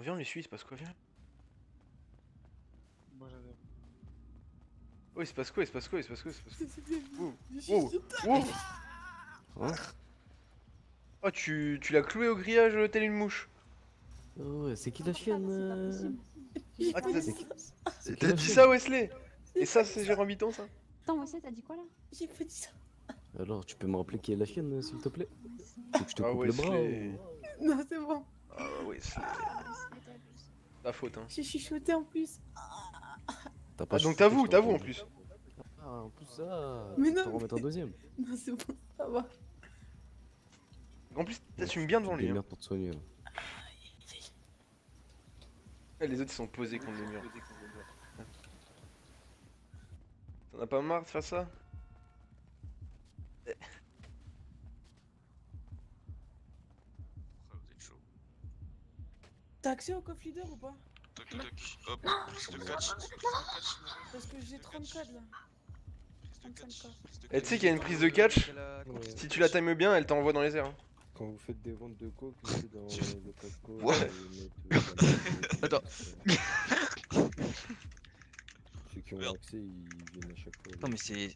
viens, on les suit, il se passe quoi, viens. Moi j'avais. Oh, il se passe quoi, il se passe quoi, il se passe quoi, il se passe quoi. Wow, Je suis wow, sous wow. Hein? Oh, tu l'as cloué au grillage tel une mouche. Oh, ouais, c'est qui la chienne C'est pas possible. J'ai Ah, pas t'as dit c'est- ça. C'est qui t'as la dit chienne? ça, Wesley? J'ai Et ça, pas dit c'est Jérôme Bitton, ça? Attends, Wesley, t'as dit quoi là? J'ai pas dit ça. Alors, tu peux me rappeler qui est la chienne, s'il te plaît? Faut que je te Ah, coupe le bras Wesley. ou... Non, c'est bon. Ah, Wesley. Wesley, t'abuses. Ta faute, hein. J'ai chuchoté en plus. T'as pas Ah, donc chuchoté, t'avoues, je t'ai t'avoues en entendu. plus. Ah, en plus ça... Mais Je non, t'en remettre un deuxième. Non, c'est bon, ça va. En plus, t'assumes bien devant Tu te lui. Hein. démerdes pour te soigner. Là. Eh, les autres, ils sont posés contre le mur. T'en as pas marre de faire ça? Ah, vous êtes chaud. T'as accès au coffre leader ou pas? Toc toc, hop, prise de catch. Parce que j'ai 34 là. Eh, tu sais qu'il y a une prise de catch. Si tu la times bien, elle t'envoie dans les airs. Hein. Quand vous faites des ventes de coke, mettez dans le code code Ouais. et mettez Attends. Ceux qui ont Merde. accès, ils viennent à chaque fois. Non mais c'est...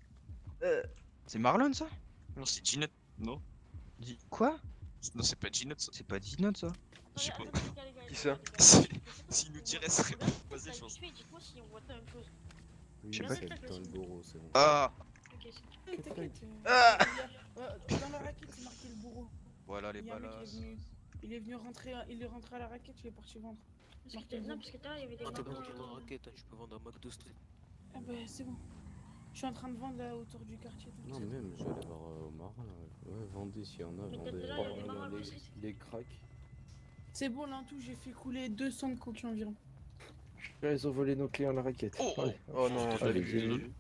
Euh. C'est Marlon ça? Non, c'est Ginette, non? Quoi? Non, c'est pas Ginette ça. C'est pas Dinot ça? Je sais pas. Qui ça? S'il nous dirait, ce serait bon. Vas-y, je pense. Dites-moi si on voit la même chose. Oui, Je sais mais pas c'est qui- dans le bureau, c'est bon. Ah! T'inquiète. Ah Dans la raquette, c'est marqué le bourreau. Voilà les Il y a un mec balas. il est venu rentrer, il est rentré à la raquette, il est parti vendre. Non, parce que t'as, il y avait des Ah, t'es bon, marques, t'es dans la raquette, hein, tu peux vendre un McDo Street. Ah bah c'est bon. Je suis en train de vendre là autour du quartier. tout Non, ça. même, je vais aller voir Omar. Ouais, vendez s'il y en a, Mais vendez. peut-être là, il y a des marques à Wall Street. Les cracks. C'est bon là en tout, j'ai fait couler 200 de coquilles environ. Là, ils ont volé nos clés à la raquette. Oh, oh. Allez. Oh non, Je Allez, suis j'ai- désolé.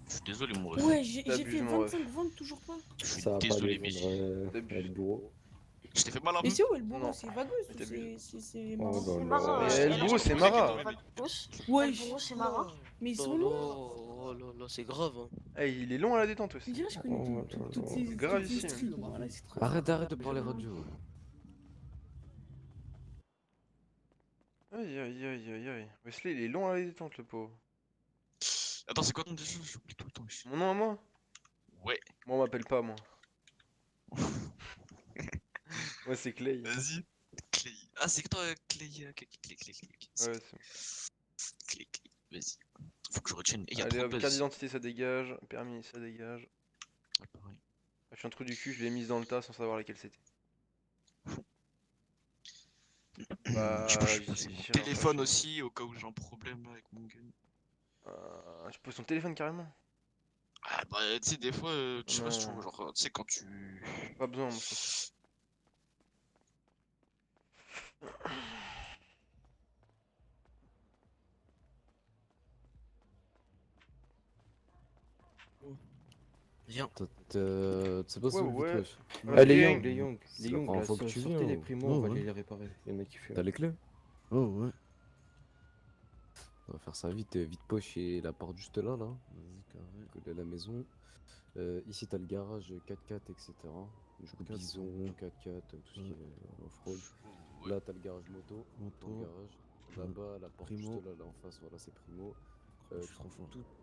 Je suis désolé, mon ref. Ouais, j'ai T'abuses, fait mon ref. 25 ventes, toujours pas. Je suis Ça va pas désolé, aller mais vendre T'abuses. le bureau. je t'ai fait mal à Mais c'est où le bourreau? Non. C'est Vagos ou T'abuses. c'est Oh, marrant? bah, C'est là. marrant. Mais ouais. le bourreau, c'est Mara. Ouais, Le bourreau, c'est marrant. mais ils Oh sont là, loin. oh là là, c'est grave, hein. Eh, il est long à la détente Je aussi. dirais je connais Oh, toutes là, ces là. Gravissime. toutes ces streets, voilà, c'est trop- Arrête de parler radio. Aïe aïe aïe aïe aïe. Wesley, il est long à la détente, le pauvre. Attends, c'est quoi ton déjà? J'oublie tout le temps. Mon nom à moi? Ouais, Moi, on m'appelle pas, moi. Moi, c'est Clay. vas-y. Clay. Ah, c'est que toi, Clay. Clay. Ouais, c'est bon. Clay. Vas-y. Faut que je retienne. Et y a Allez, trop de hop, carte buzz. d'identité, ça dégage. Permis, ça dégage. Ah, pareil. Je suis un trou du cul, je l'ai mise dans le tas sans savoir laquelle c'était. Bah, Je peux passer mon j'irai téléphone rechercher. aussi au cas où j'ai un problème là, avec mon gun. Je pose ton téléphone carrément. Ah bah tu sais des fois je sais pas si tu Non. vois genre tu sais quand tu Pas besoin, moi. Ça. Viens. C'est pas ça le ouais. wesh. Ah, les bien. Young, les Young, les Young, Ah, là, faut que tu sortez viennes. les primos, Oh, on va ouais. aller les réparer. Il y en a qui fument. T'as les clés? Oh ouais. On va faire ça vite, vite poche et la porte juste là, là. Vas-y, carré. Coller à la maison. Ici t'as le garage 4x4, etc. Du coup, bison, 4x4, tout ce qui est off-road. Là t'as le garage moto, ton garage. Là-bas, la porte juste là, là en face, voilà, c'est Primo.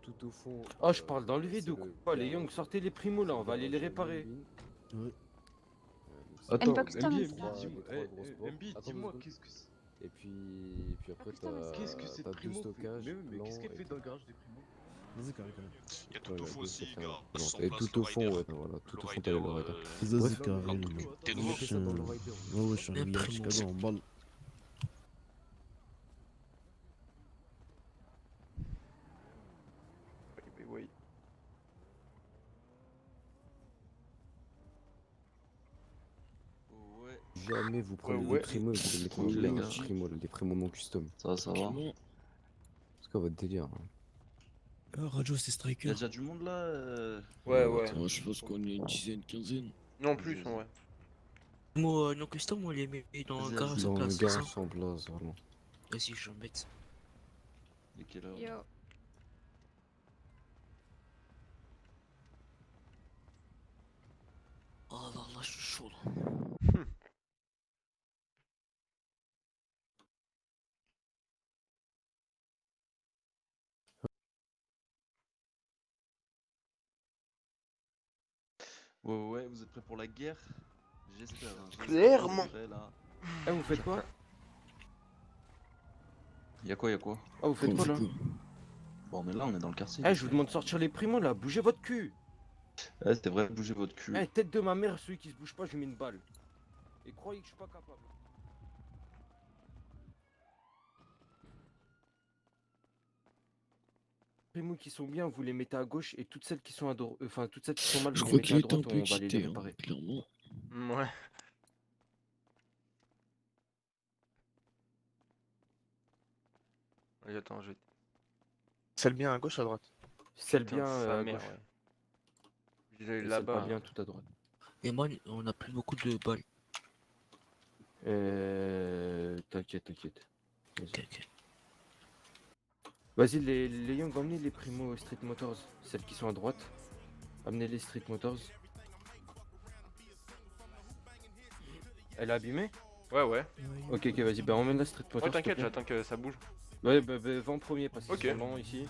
Tout au fond. Oh, je parle dans le vide c'est ou quoi? Les Young, sortez les primos là, on va aller les réparer. Attends, Buxton. dis-moi, qu'est-ce que c'est? Et puis après, t'as deux stockages. qu'est-ce qu'elle fait dans le garage des primos? Vas-y, carré. il y a tout au fond aussi gars. Et tout au fond, ouais, voilà, tout au fond, t'as le rider. Vas-y, carré. T'es nouveau. Ouais, je suis arrivé à Chicago en balle. Oui. Ouais. Jamais vous prenez ouais. des primos, vous mettez Oui, les les gars. primos, les primos non custom. Ça va. C'est quoi votre délire? Radio, c'est Striker. Y'a déjà du monde là Ouais. Je pense qu'on est une dizaine, quinzaine. Non plus, en vrai. Moi, non custom, on les met dans le garage sur Dans le place, c'est ça? garage en place, vraiment. Vas-y, je m'embête. Et quelle heure? Yo. Oh là là, je suis chaud là. Ouais, vous êtes prêts pour la guerre? J'espère. Clairement. Eh, vous faites quoi? Y'a quoi? Ah, vous faites quoi là? Bon, on est là, on est dans le quartier. Eh, je vous demande de sortir les primos là, bougez votre cul! Ouais, c'était vrai, bougez votre cul. Eh, tête de ma mère, celui qui se bouge pas, je lui mets une balle. Et croyez que je suis pas capable. Les primos qui sont bien, vous les mettez à gauche et toutes celles qui sont à droite, enfin toutes celles qui sont mal, Je vous les crois mettez qu'il à était un droite, peu on va les excité, hein, réparer. clairement. Ouais. Allez, attends, je vais. Celle bien à gauche, à droite. Celle Putain, bien sa à mère, gauche. ouais. Je vais aller Et celle pas là-bas. bien tout à droite. Et moi, on a plus beaucoup de balles. T'inquiète. Vas-y. Ok. Vas-y, les Young, emmenez les Primo Street Motors, celles qui sont à droite. Amenez les Street Motors. Elle est abîmée? Ouais. Ok, vas-y, bah emmène la Street Motors. Ouais, s'il te t'inquiète, plaît. j'attends que ça bouge. Ouais, bah va en premier parce qu'ils Ok. sont lents ici.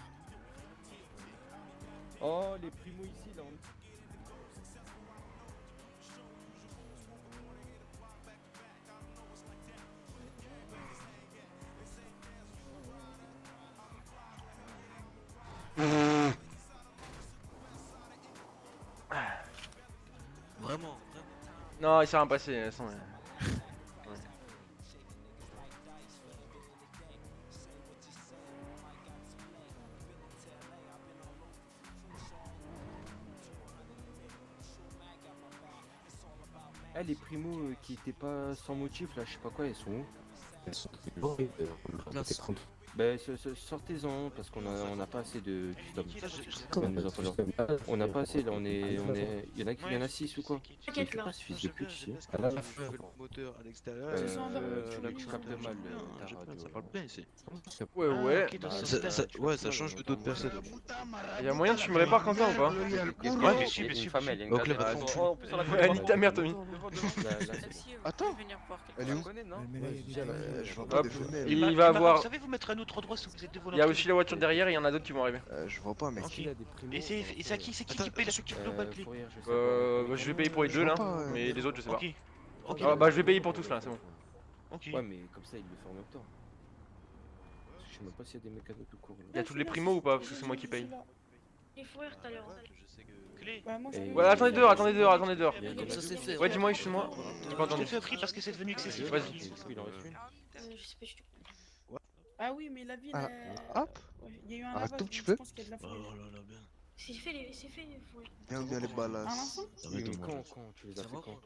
Oh, les Primo ici, là. Vraiment. Non, il s'est rien passé, elles sont. Eh, les Primo qui étaient pas sans motif, là, je sais pas quoi, elles sont où? Bah, sortez-en, parce qu'on a pas assez de custom. On a pas assez, là, il y en a 6 ou quoi? T'inquiète là. Pas ce fils de pute ici. Le moteur à l'extérieur. Ce sont Là, tu tu me captes dis. mal ta J'ai radio. ça parle bien ici. Ouais. Ouais, ça change de d'autres personnes. Y'a moyen que tu me répares Quentin ou pas? Ouais, mais si, une femme, elle est Donc, une les gade. meufs, Oh, en plus, on la connaît Elle pas. nique ta mère, Tommy. Attends. Elle est où? Je vois pas Hop, des femelles. il va avoir. Vous savez vous mettre à un autre endroit si vous êtes devant Il y a aussi la voiture derrière et il y en a d'autres qui vont arriver. Je vois pas, mec. Ok. Et c'est qui qui paye la structure globale clé? Bah, je vais payer pour les deux là, mais les autres je sais pas. Ok. Ok. Ah bah je vais payer pour tous là, c'est bon. Ok. Ouais, mais comme ça, il le fait en même temps. Parce que je sais même pas s'il y a des mécanos tout court. Il y a tous les primos ou pas? Parce que c'est moi qui paye. Il faut rire tout à l'heure. Clé. Bah, moi, je Et- peux- Ouais, attendez dehors. Comme ça c'est fait. Ouais, dis-moi, excuse-moi. J'ai pas Je te entendu. fais prix parce que c'est devenu excessif. Vas-y. Il en reste une. Je sais pas, je te Ah oui, mais la ville. Ah, hop. Ouais, il y a eu un Un lavage, tout donc petit je peu. pense qu'il y a de la Oh fourrure. là là, bien. C'est fait, il faut rire. Bien les balles. Un instant? Ça Oui, va mais être quand tu les as Ça fait va quand?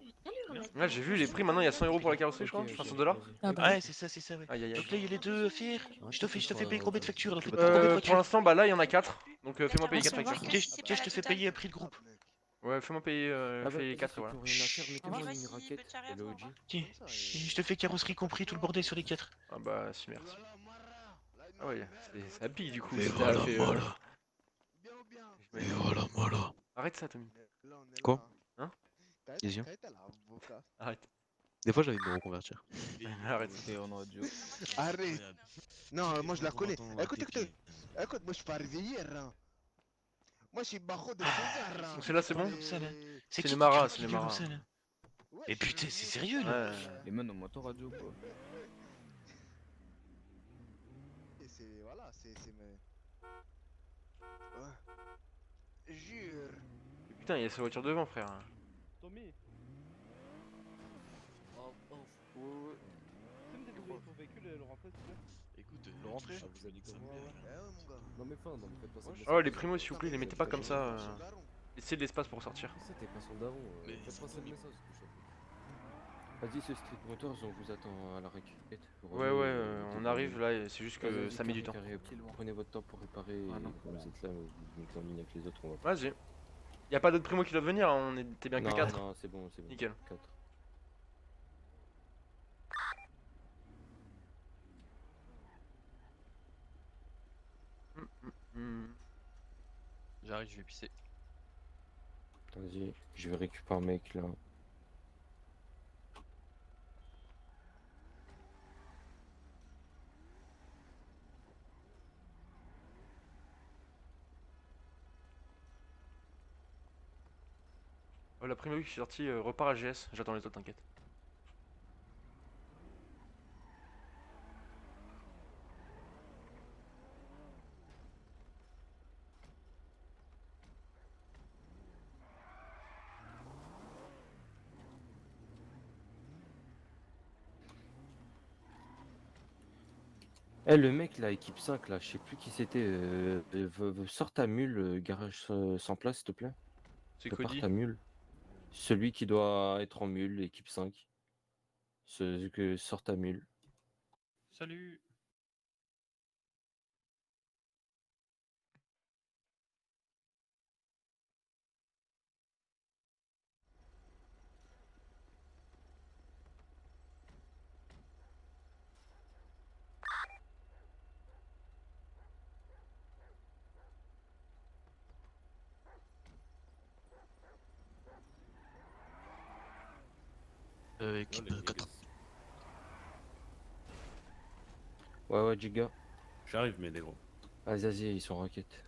Là, j'ai vu les prix, maintenant il y a 100 € pour la carrosserie, je crois. Ok, Enfin, ok, 100 $. vas-y. Ouais, c'est ça, ouais. Aïe aïe aïe. Donc là, il y a les deux fiers. Je te fais payer combien de factures donc, combien de Pour voitures? l'instant, bah là il y en a 4. Donc fais-moi payer 4 Merci, au revoir. factures. Tiens, je te fais payer un prix de groupe. Ouais, fais-moi payer Ah bah, fais vas-y, 4 et ceux voilà. qui ont rien à faire, mettez-moi en une raquette. Et le OG. Tiens, je te fais carrosserie compris tout le bordel sur les 4. Ah bah si, merci. Ah ouais, ça pique du coup. Et ça voilà, fait, voilà. je Et me- voilà. Arrête ça, Tommy. Quoi? Hein? Qu'est-ce qu'il y Arrête. Des fois, j'ai envie de me reconvertir. Arrête. Arrête. Non, moi je la connais. Écoute, moi je suis pas arrivé hier. Moi je suis Barreau de César. Donc c'est bon? Comme ça, là. C'est qui les qui maras, gueule c'est les comme maras. ça, là? Mais putain, c'est sérieux là? Ouais. Et maintenant, moto radio quoi. C'est voilà, c'est mes. Jure. Putain, il y a sa voiture devant, frère. Tommy. Écoute, Le rentrer vous avez dit que ça me plaît. Mon gars. Non mais fin, non mais faites pas ça. Oh, les primos, s'il vous plaît, les mettez pas comme ça. Laissez de l'espace pour sortir. C'était pas son daron. Mais Faites c'est pas ça le Tommy. message. Vas-y, ce Street Motors, on vous attend à la récupérate. Ouais, on arrive là, et c'est juste que ça met du temps. Prenez votre temps pour réparer. Ah, et non. quand vous êtes là, vous mettez en ligne avec les autres. On va Vas-y. Y a pas d'autres primos qui doivent venir, hein, on était bien que non, 4. non, c'est bon, c'est bon. Nickel. 4. J'arrive, je vais pisser. Vas-y, je vais récupérer un mec là. Oh, la prime qui est sortie repart à GS. J'attends les autres, t'inquiète. Eh, le mec là, équipe 5 là, je sais plus qui c'était. Sors ta mule, garage sans place, s'il te plaît. C'est Prépare Cody. ta mule. Celui qui doit être en mule, équipe 5. Sors ta mule. Salut. Équipe 4. Ouais, ouais, Giga. J'arrive, mes négros. Vas-y, vas-y, ils sont en raquette.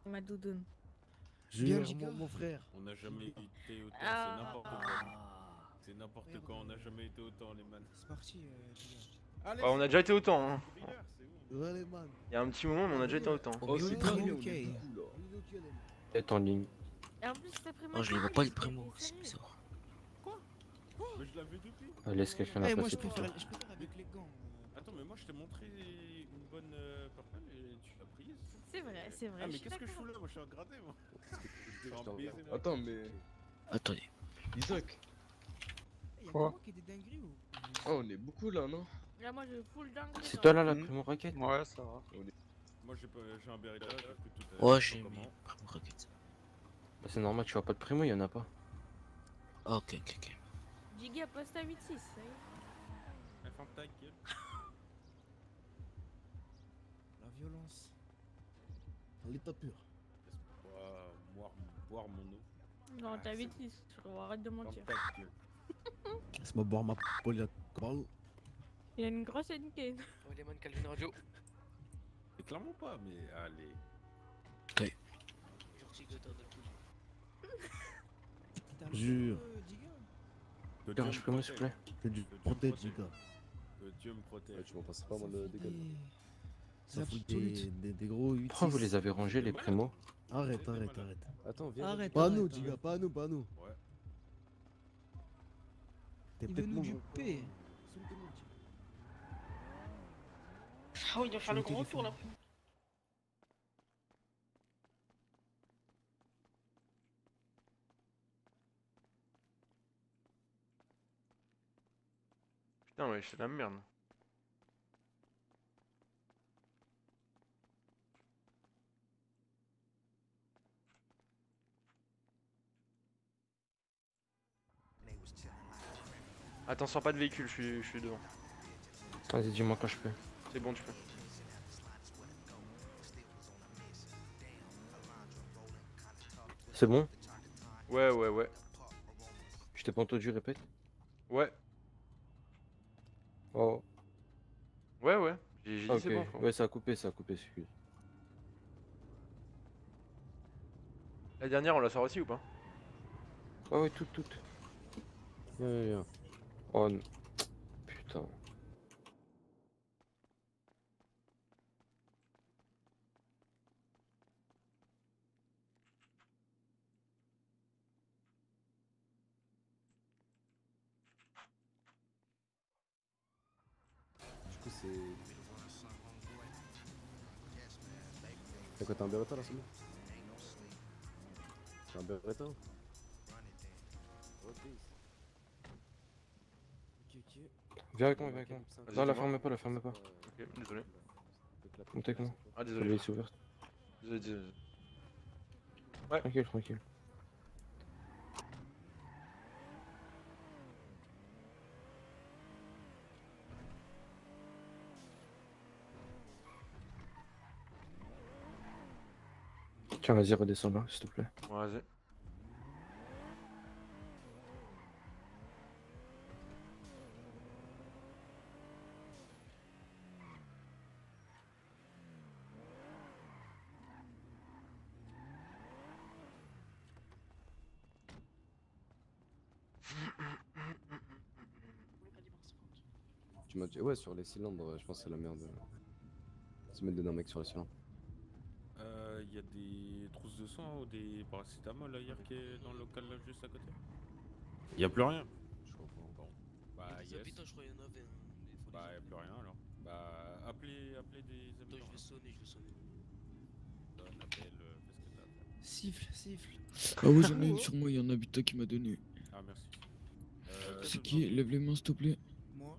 Ma doudoune. Jure, mon frère. On n'a jamais été autant, Ah. c'est n'importe quoi. C'est n'importe quoi, on n'a jamais été autant, les man. C'est parti, Allez, Bah, on a déjà été autant. Hein. Ouais, les man. Il y a un petit moment, mais on a déjà été autant. Oh, mais le primo. Être en ligne. Et en plus, c'est pris Oh, je les vois pas, les primo. C'est bizarre. Mais je l'avais depuis. Laisse quelqu'un la Eh, moi, passer je pour toi. préfère avec les gants. Attends, mais moi je t'ai montré une bonne purple et tu l'as prise. C'est vrai, c'est vrai. Ah, mais je suis qu'est-ce que je fous d'accord. là? Moi je suis en gradé, moi. Je en t'en baiser, regarde. moi. Attends, mais. Attendez. Isaac. Y'a Quoi moi qui ai des dingueries ou? Oh, on est beaucoup là, non? Là, moi, je full dingue. C'est toi là, la primo raquette? Ouais, ça va. Moi j'ai un Beretta, j'ai pris tout à l'heure. Ouais, je sais j'ai pas mis comment. primo raquette. Bah, c'est normal, tu vois pas de primo, il y en a pas. Ah, ok, ok, ok. Giga poste à 8-6. Ça y est. Elle ferme ta gueule. La violence. En l'état pur. Boire mon eau. Non, t'as 8-6. Frérot, arrête de mentir. Ferme ta gueule. Laisse-moi boire ma polia de balle. Il a une grosse NK. Oh, les man, Calvin Radio. Mais clairement pas, mais allez. Jure. Que Dieu Garage me primo, s'il te protège. plaît. Que Dieu Que Dieu me protège, protège. les gars. Que Dieu me protège. Ouais, tu m'en passes pas, moi, le dégât. Ça fout des gros 8. Pourquoi vous les avez rangés, les primos? Arrête, arrête, arrête. Attends, viens. Arrête. Pas nous, Giga, pas nous, pas nous. Ouais. T'es Il peut-être veut nous mon. duper. Ah oui, il va faire le gros tour là. Putain, ouais, c'est de la merde. Attends, sors pas de véhicule, je suis devant. Vas-y, dis-moi quand je peux. C'est bon, tu peux. C'est bon? Ouais, ouais, ouais. Je t'ai pas entendu, répète. Ouais, Oh, ouais, ouais. J'ai dit ok. c'est bon, frérot. Ouais, ça a coupé, excuse. La dernière, on la sort aussi ou pas? Ouais, ouais, toute. Viens. Oh, non. Putain. Du coup, c'est. T'as quoi, t'as un Beretta là, c'est bon? T'as un Beretta? Ok. Viens avec moi, viens avec moi. Vas-y, Non, la dis-moi. ferme pas, la ferme pas. Ok, désolé. Monte avec moi. Ah, La désolé. veille est ouverte. Désolé. Ouais. Tranquille, tranquille. Tiens, vas-y, redescends là, s'il te plaît. Ouais, vas-y. Tu m'as dit, ouais, sur les cylindres, je pense que c'est la merde. Se mettre dedans, mec, sur les cylindres. Y a des trousses de sang ou des paracétamol ailleurs qui est dans le local là juste à côté? Y a plus rien. Je crois pas. Bon, bah Des yes. habitants, je crois qu'il y en avait. Bah y a plus rien alors. Bah appelez des Attends, habitants. je vais sonner, je vais sonner. On appelle, fais ce que t'as à faire. Siffle, siffle. Ah ouais, j'en ai une sur moi, il y a un habitant qui m'a donné. Ah merci. C'est qui? Lève les mains, s'il te plaît. Moi.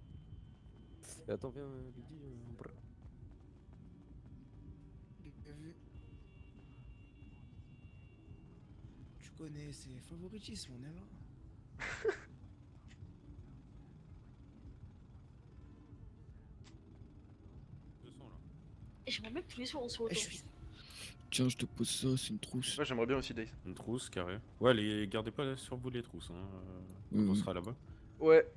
Et attends, viens, Biggie. Bien vu. Tu connais, c'est favoritisme, on est là. De sang là. Et j'aimerais bien que tous les soirs on soit autant. Tiens, je te pose ça, c'est une trousse. Ouais, j'aimerais bien aussi, Days. Une trousse carré. Ouais, les gardez pas sur vous les trousses. Hein. On sera là-bas. Ouais.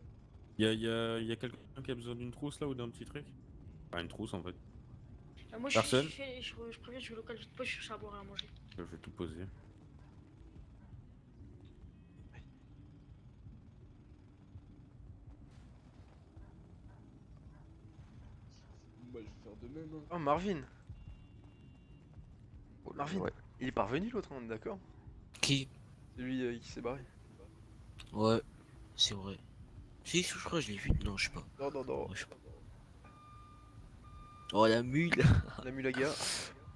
Y a quelqu'un qui a besoin d'une trousse là ou d'un petit truc? Pas une trousse en fait. Moi Personne je préviens, je suis au local, je te pose, je cherche à boire et à manger. Je vais tout poser. Bah, je vais faire de même. Hein. Oh, Marvin. Oh là, Marvin. ouais. Il est parvenu l'autre, on est d'accord? Qui? C'est lui qui s'est barré. Ouais, c'est vrai. Si, je crois que je l'ai vu. Non, je sais pas. Non, non, non. Ouais, je sais pas. Oh, la mule. La mulaga.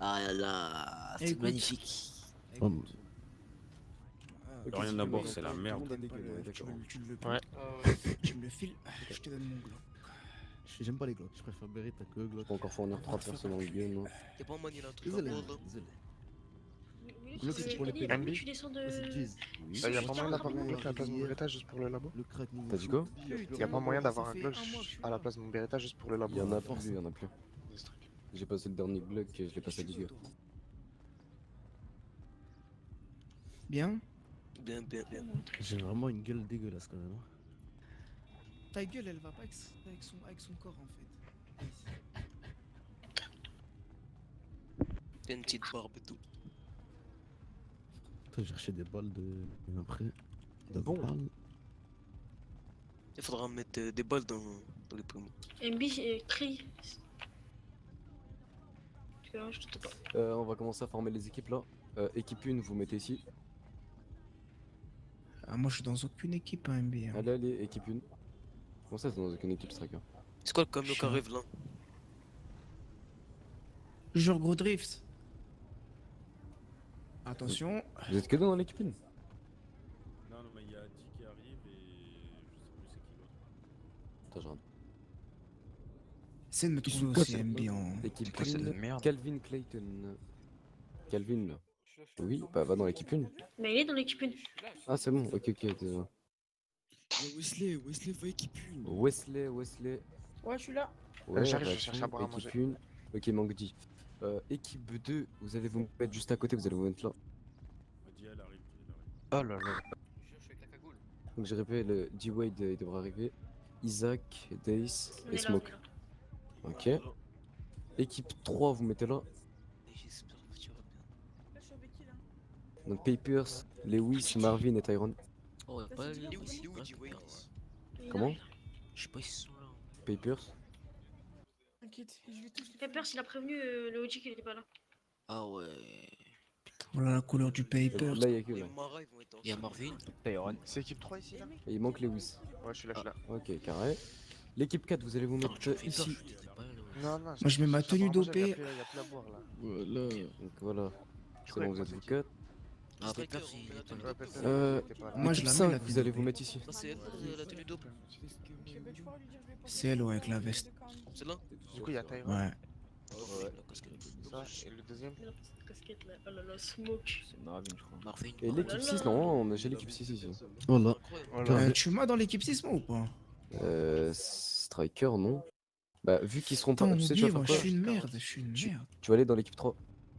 Ah là là, c'est Écoute. magnifique. Oh, mon- Y'a rien à boire, c'est la merde. Tu le veux Ouais. Tu me le files, je te donne mon Glock. J'aime pas les Glocks, je préfère Beretta que Glock. Faut encore fournir 3 personnes dans le game, non? Y'a pas moyen d'un truc à Désolé, boire, là? désolé. Oui, c'est pour les Annie, PNB. tu descends de. C'est Jeez. Il y a faut pas moyen juste d'avoir un un Glock à la place de mon Beretta juste pour le labo? Le crack T'as dit quoi? Il y a pas moyen d'avoir un Glock à la place de mon Beretta juste pour le labo? Il y en a plus, il y en a plus. J'ai passé le dernier Glock et je l'ai passé à 10 gars. Bien? Bien, bien, bien. J'ai vraiment une gueule dégueulasse quand même. Ta gueule, elle va pas avec son corps en fait. T'as une petite barbe et tout. Putain, j'ai reçu des balles de. Après. Bon. Il faudra mettre des balles dans les poumons. MB, crie. Tu verras, je te pas. On va commencer à former les équipes là. Équipe 1, vous mettez ici. Ah, moi je suis dans aucune équipe à MB. Hein. Allez, allez, équipe 1. Comment ça, c'est dans aucune équipe, Striker? C'est quoi le camion qui arrive là? Genre gros drift. Attention. Vous êtes que deux dans l'équipe 1? Non, non, mais il y a 10 qui arrivent et je sais plus c'est qui l'autre. Attends, je regarde. C'est de me Ils trouver sont aussi quoi, MB en. Équipe Putain, c'est de 1, merde. Calvin Clayton. Calvin là. Oui, bah va dans l'équipe 1. Mais il est dans l'équipe 1. Ah, c'est bon, ok, ok, désolé. Wesley, va équipe 1. Wesley. Ouais, je suis là. Ouais, J'arrive, je réaction, cherche à boire à équipe 1. Ok, manque 10. Équipe 2, vous allez vous mettre juste à côté, vous allez vous mettre là. Dis, elle arrive, Oh là là. Donc je répète, le D-Wade il devrait arriver. Isaac, Dace On et est là, Smoke. Ok. Équipe 3, vous mettez là. J'espère que tu vas bien. Là, je suis avec qui là? Donc Papers, Lewis, Marvin et Tyrone. Oh, y'a Vas-y, pas dis-leur, Lewis, dis-leur. Lewis, Wade. Il Comment? arrive. Je sais pas s'ils sont là. Papers. T'inquiète, je vais tous les Peppers, il a prévenu le OG qu'il était pas là. Ah ouais. Voilà la couleur du paper. Là, il y a que Les là. Mara, ils vont être en. Y'a Marvin. C'est équipe 3 ici là? Et il manque Lewis. Ouais, je suis là, je suis là. Ok, carré. L'équipe 4, vous allez vous Attends, mettre tu me fais peur, ici. je dirais pas là. Non, non, Moi, je mets ma cherche à tenue boire à manger, dopée. Il y a plus à boire là. Voilà. Donc voilà. C'est Ouais, bon, vous moi, êtes c'est vous qui 4. Ah, Pepper, il est pas là. Moi, je équipe la mets, 5, la vous tenue allez vous dopée. mettre ici. Ça, c'est elle, la tenue dope. C'est elle, ouais, avec la veste. C'est là? Du coup, il y a Tyron. Ouais. Ouais. Ça, et le deuxième? Mais la petite casquette là, oh là là, smoke. C'est Marvin, je crois. Marvin. Et l'équipe 6, non, j'ai l'équipe 6 ici. Voilà. Voilà. Tu m'as dans l'équipe 6 moi ou pas? Striker, non. Bah, vu qu'ils seront pas. Putain, Tu sais, tu oublie, vas moi, faire je quoi? suis une merde, je suis une merde. Tu vas aller dans l'équipe 3.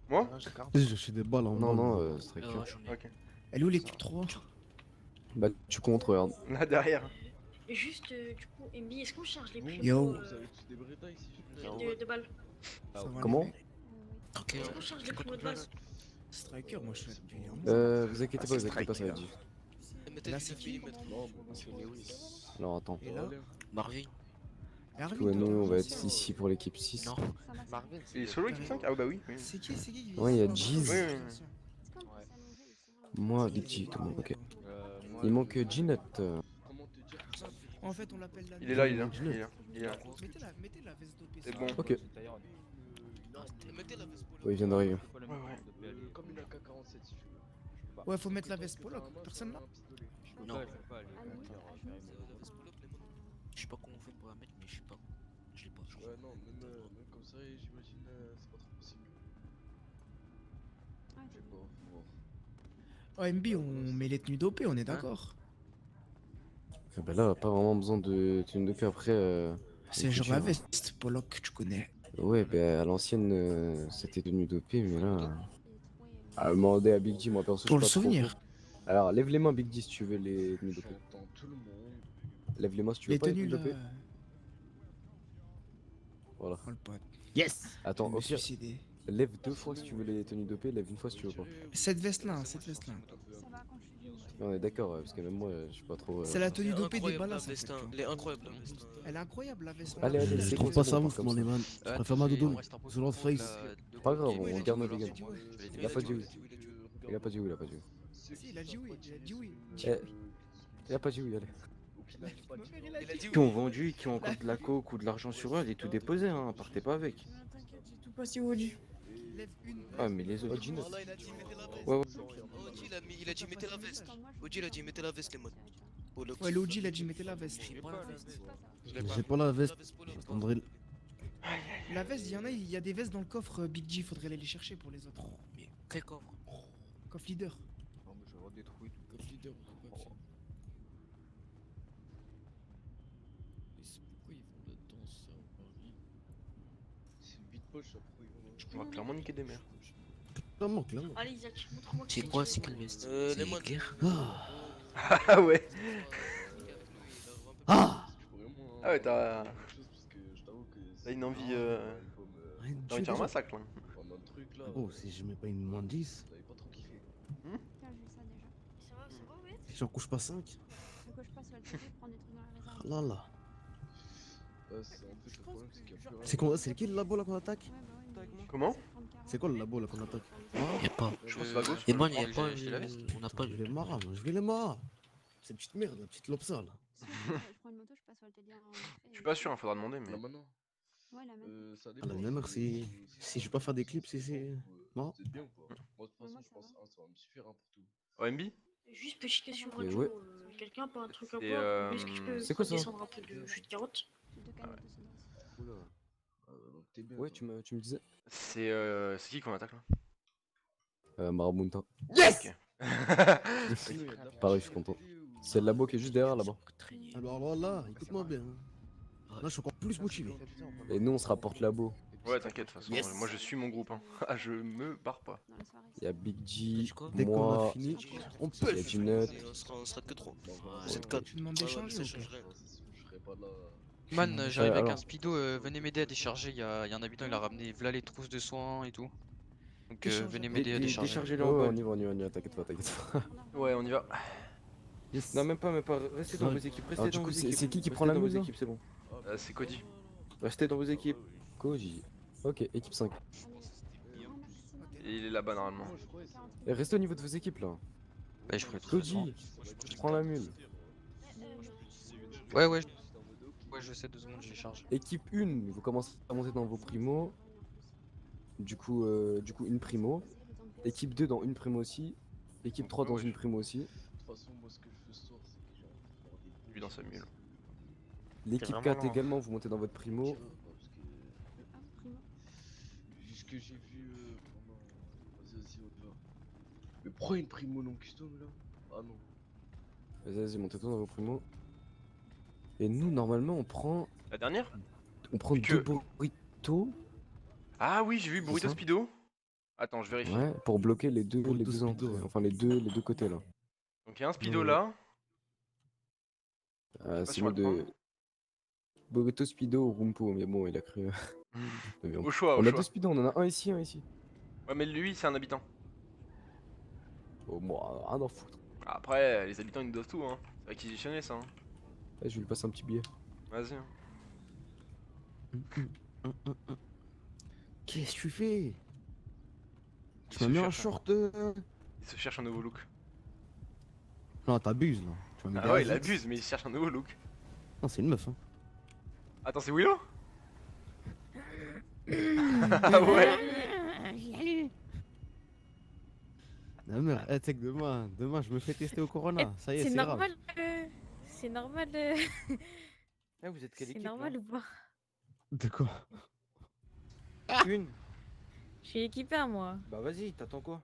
Moi? Vas-y, j'ai des balles en Non, balle. non, Striker. Ok. Elle est où l'équipe 3? Bah, tu comptes, regarde. Là derrière. Et juste, du coup, MB, est-ce qu'on charge les prix Yo. de balles? Ça va, Comment? les mecs Ok, Est-ce qu'on charge les prix de balles? Striker, moi, je suis là depuis un mois. Vous inquiétez pas, ça va être dit. mettez Là, du c'est 9 qui? mm. Alors, attends. Et là? Marvin. Arvin, Ouais, toi, nous, on va ancien, être ici pour l'équipe 6. Non. Marvin, Il est solo équipe 5? Ah bah oui. oui. C'est qui? C'est qui? Ouais, il y a C'est Jeez. Oui, oui, ancien. Moi, Big G, tout le monde, ok. Il manque Ginette. En fait, on l'appelle la. Il est là, il est là. Il est là. Il est là. Mettez la veste dopée. C'est ça. bon. Ok. Mettez la veste Ouais, il vient d'arriver. Comme une AK-47 si tu veux. Ouais, faut mettre la veste Pollock. Personne là? Non. Je sais pas comment on fait pour la mettre, mais je sais pas. Je l'ai pas, je crois. Ouais, non, même comme ça, j'imagine, c'est pas trop possible. Je sais pas, faut voir. Oh, MB, on met les tenues dopées, on est d'accord? Bah là, pas vraiment besoin de tenue de après. C'est genre la veste Pollock, tu connais. Ouais, bah à l'ancienne, c'était tenue dopée, mais là. À demander à Big G, moi perso. Pour je le suis pas trop souvenir. pour. Alors, lève les mains, Big G, si tu veux les tenues dopées. J'entends tout le monde. Lève les mains si tu veux Les pas les tenues tenues là. dopées. Voilà. Oh le pote. Yes! Attends, Je au me pire, suicider. lève 2 fois si tu veux les tenues dopées, lève une fois si tu veux pas. Cette veste là, cette veste là. On est d'accord, parce que même moi, je suis pas trop. C'est la tenue dopée des Incroyable la ballas. en veste, fait, hein. tu vois. Elle est incroyable la veste. Elle est incroyable la veste. Allez, allez, Je c'est trouve bon, pas c'est ça bon, ouf, comme moi, ça. les man. Je préfère ma doudoune. The North Face. Pas grave, Ouais, il on a garde dit nos oui, il a dégâts. dit oui. Il a pas dit oui. Il a pas dit oui, il a pas dit oui. Si, il a dit oui, il a dit oui. Eh, il a pas dit oui, allez. Qui ont vendu, qui ont encore de la coke ou de l'argent sur eux, et tout déposé, hein, partez pas avec. T'inquiète, j'ai tout passé au Oji. Lève une. Ah, mais les autres. Oh là, il a dit mettez la veste. Ouais, ouais. Oji, il a dit mettez la veste. Oji, il a dit mettez la veste, les modes. Pollock. Ouais, l'OG il a dit mettez la veste. J'ai pas la veste. J'ai pas la veste. Pollock. J'attendrai. La veste, il y a des vestes dans le coffre Big G, faudrait aller les chercher pour les autres. Mais quel coffre? Coffre leader. Non, mais je vais redétruire tout. Coffre leader, pourquoi ils font là-dedans ça à Paris? C'est une vite poche après. On va clairement niquer des mères. Clairement, clairement. Allez, Isaac, montre-moi C'est quoi, c'est quelle veste? Les modes. Ah! Ah ouais. Ah! Ah ouais, t'as une envie. Rien T'as envie de faire un massacre là. Oh, si je mets pas une moins de 10, Ça va, ouais? si j'en couche pas 5. Ah là là. C'est quoi, c'est qui le labo là qu'on attaque? Comment? C'est quoi le labo là qu'on attaque? Y'a pas. Je pense que c'est Vagos. Et moi, y'a pas. J'ai la veste. On n'a pas. Je vais les maras, moi, je vais les maras. Cette petite merde, la petite lopsa là. Je suis pas sûr, il faudra demander. Mais. Là maintenant. Ça Ah, dépend. la même heure, si je vais pas faire des clips, c'est. Non? C'est bien ou pas? Moi, de toute façon, je pense que ça va me suffire hein, pour tout. OMB? Juste petite question Mais radio. ouais. Quelqu'un a pas un truc à Et, boire? Est-ce que je peux c'est quoi ça? descendre un peu de jus de carotte? Oula. Donc t'es bien. Ouais, toi. tu me disais. C'est qui qu'on attaque là? Marabunta. Yes. Sinon, y a de la Pareil, fraîcheur, je suis content. télé ou- C'est le labo qui est juste derrière là-bas. Alors là, écoute-moi bien. Là, je suis encore plus motivé. Et nous, on se rapporte labo. Ouais, t'inquiète, de toute façon, Yes. moi je suis mon groupe. Hein. Ah, je me barre pas. Il y a Big G, Dès qu'on a moi, fini, on il y a peut. Ginette. On sera que 3. Ouais, C'est 4. Tu demandes d'échanger ou pas? Je serai pas là. Man, j'arrive avec alors. un speedo, venez m'aider à décharger, y a un habitant, il a ramené v'là les trousses de soins et tout. Donc Décharge. venez m'aider à décharger. Déchargez-le Ouais, en ouais, bas. on y va, t'inquiète pas. Ouais, on y va. Yes. Non, même pas, restez dans Ouais. vos équipes. Alors, Restez du dans coup, vos c'est équipes. qui Restez prend la dans vos muse, là équipes, c'est bon. C'est Cody. Restez dans vos équipes. Koji. Ok, équipe 5. Et il est là-bas normalement. Et restez au niveau de vos équipes là. Ouais, je ferai tout ça. Koji, je prends la mule. Ouais, je sais, 2 secondes, je les charge. Équipe 1, vous commencez à monter dans vos primos. Du coup, une primo. Équipe 2 dans une primo aussi. Équipe 3 dans une primo aussi. De toute façon, moi, ce que je veux ce soir, c'est que j'ai envie de faire des Lui dans sa mule. L'équipe vraiment 4 loin. également, vous montez dans votre primo. Vu ce que j'ai vu pendant. Vas-y, on y va. Mais pourquoi une primo non custom là? Ah non. Vas-y, montez-toi dans vos primos. Et nous, normalement, on prend. La dernière? On prend Que- 2 burritos. Ah oui, j'ai vu Burrito ça Speedo. Attends, je vérifie. Ouais, pour bloquer les deux Burrito entrées. speedo, ouais. Enfin, les deux côtés là. Donc il y a un Speedo Ouais. là. C'est si on va mode le de. Burrito Speedo ou Rumpo, mais bon, il a cru. Mais bon. Au choix, au On a choix. 2 Speedo, on en a un ici, un ici. Ouais, mais lui, c'est un habitant. Oh, moi, rien d'en foutre. Après, les habitants ils nous doivent tout, hein. C'est réquisitionné ça. Hein. Ouais, je vais lui passer un petit billet. Vas-y. Hein. Qu'est-ce que tu fais? Il Tu se m'as mis un cherche short. Il se cherche un nouveau look. Non, t'abuses là. Tu m'as mis Ah des ouais, il Asics. abuse, mais il cherche un nouveau look. Non, c'est une meuf, hein. Attends, c'est Willow? Ah ouais. Non, mais tu sais que demain, je me fais tester au Corona. Ça y est, C'est c'est grave. normal. C'est normal. Ah, vous êtes quelle C'est équipe normal ou pas? De quoi? Une. Je suis équipée, moi. Bah vas-y, t'attends quoi?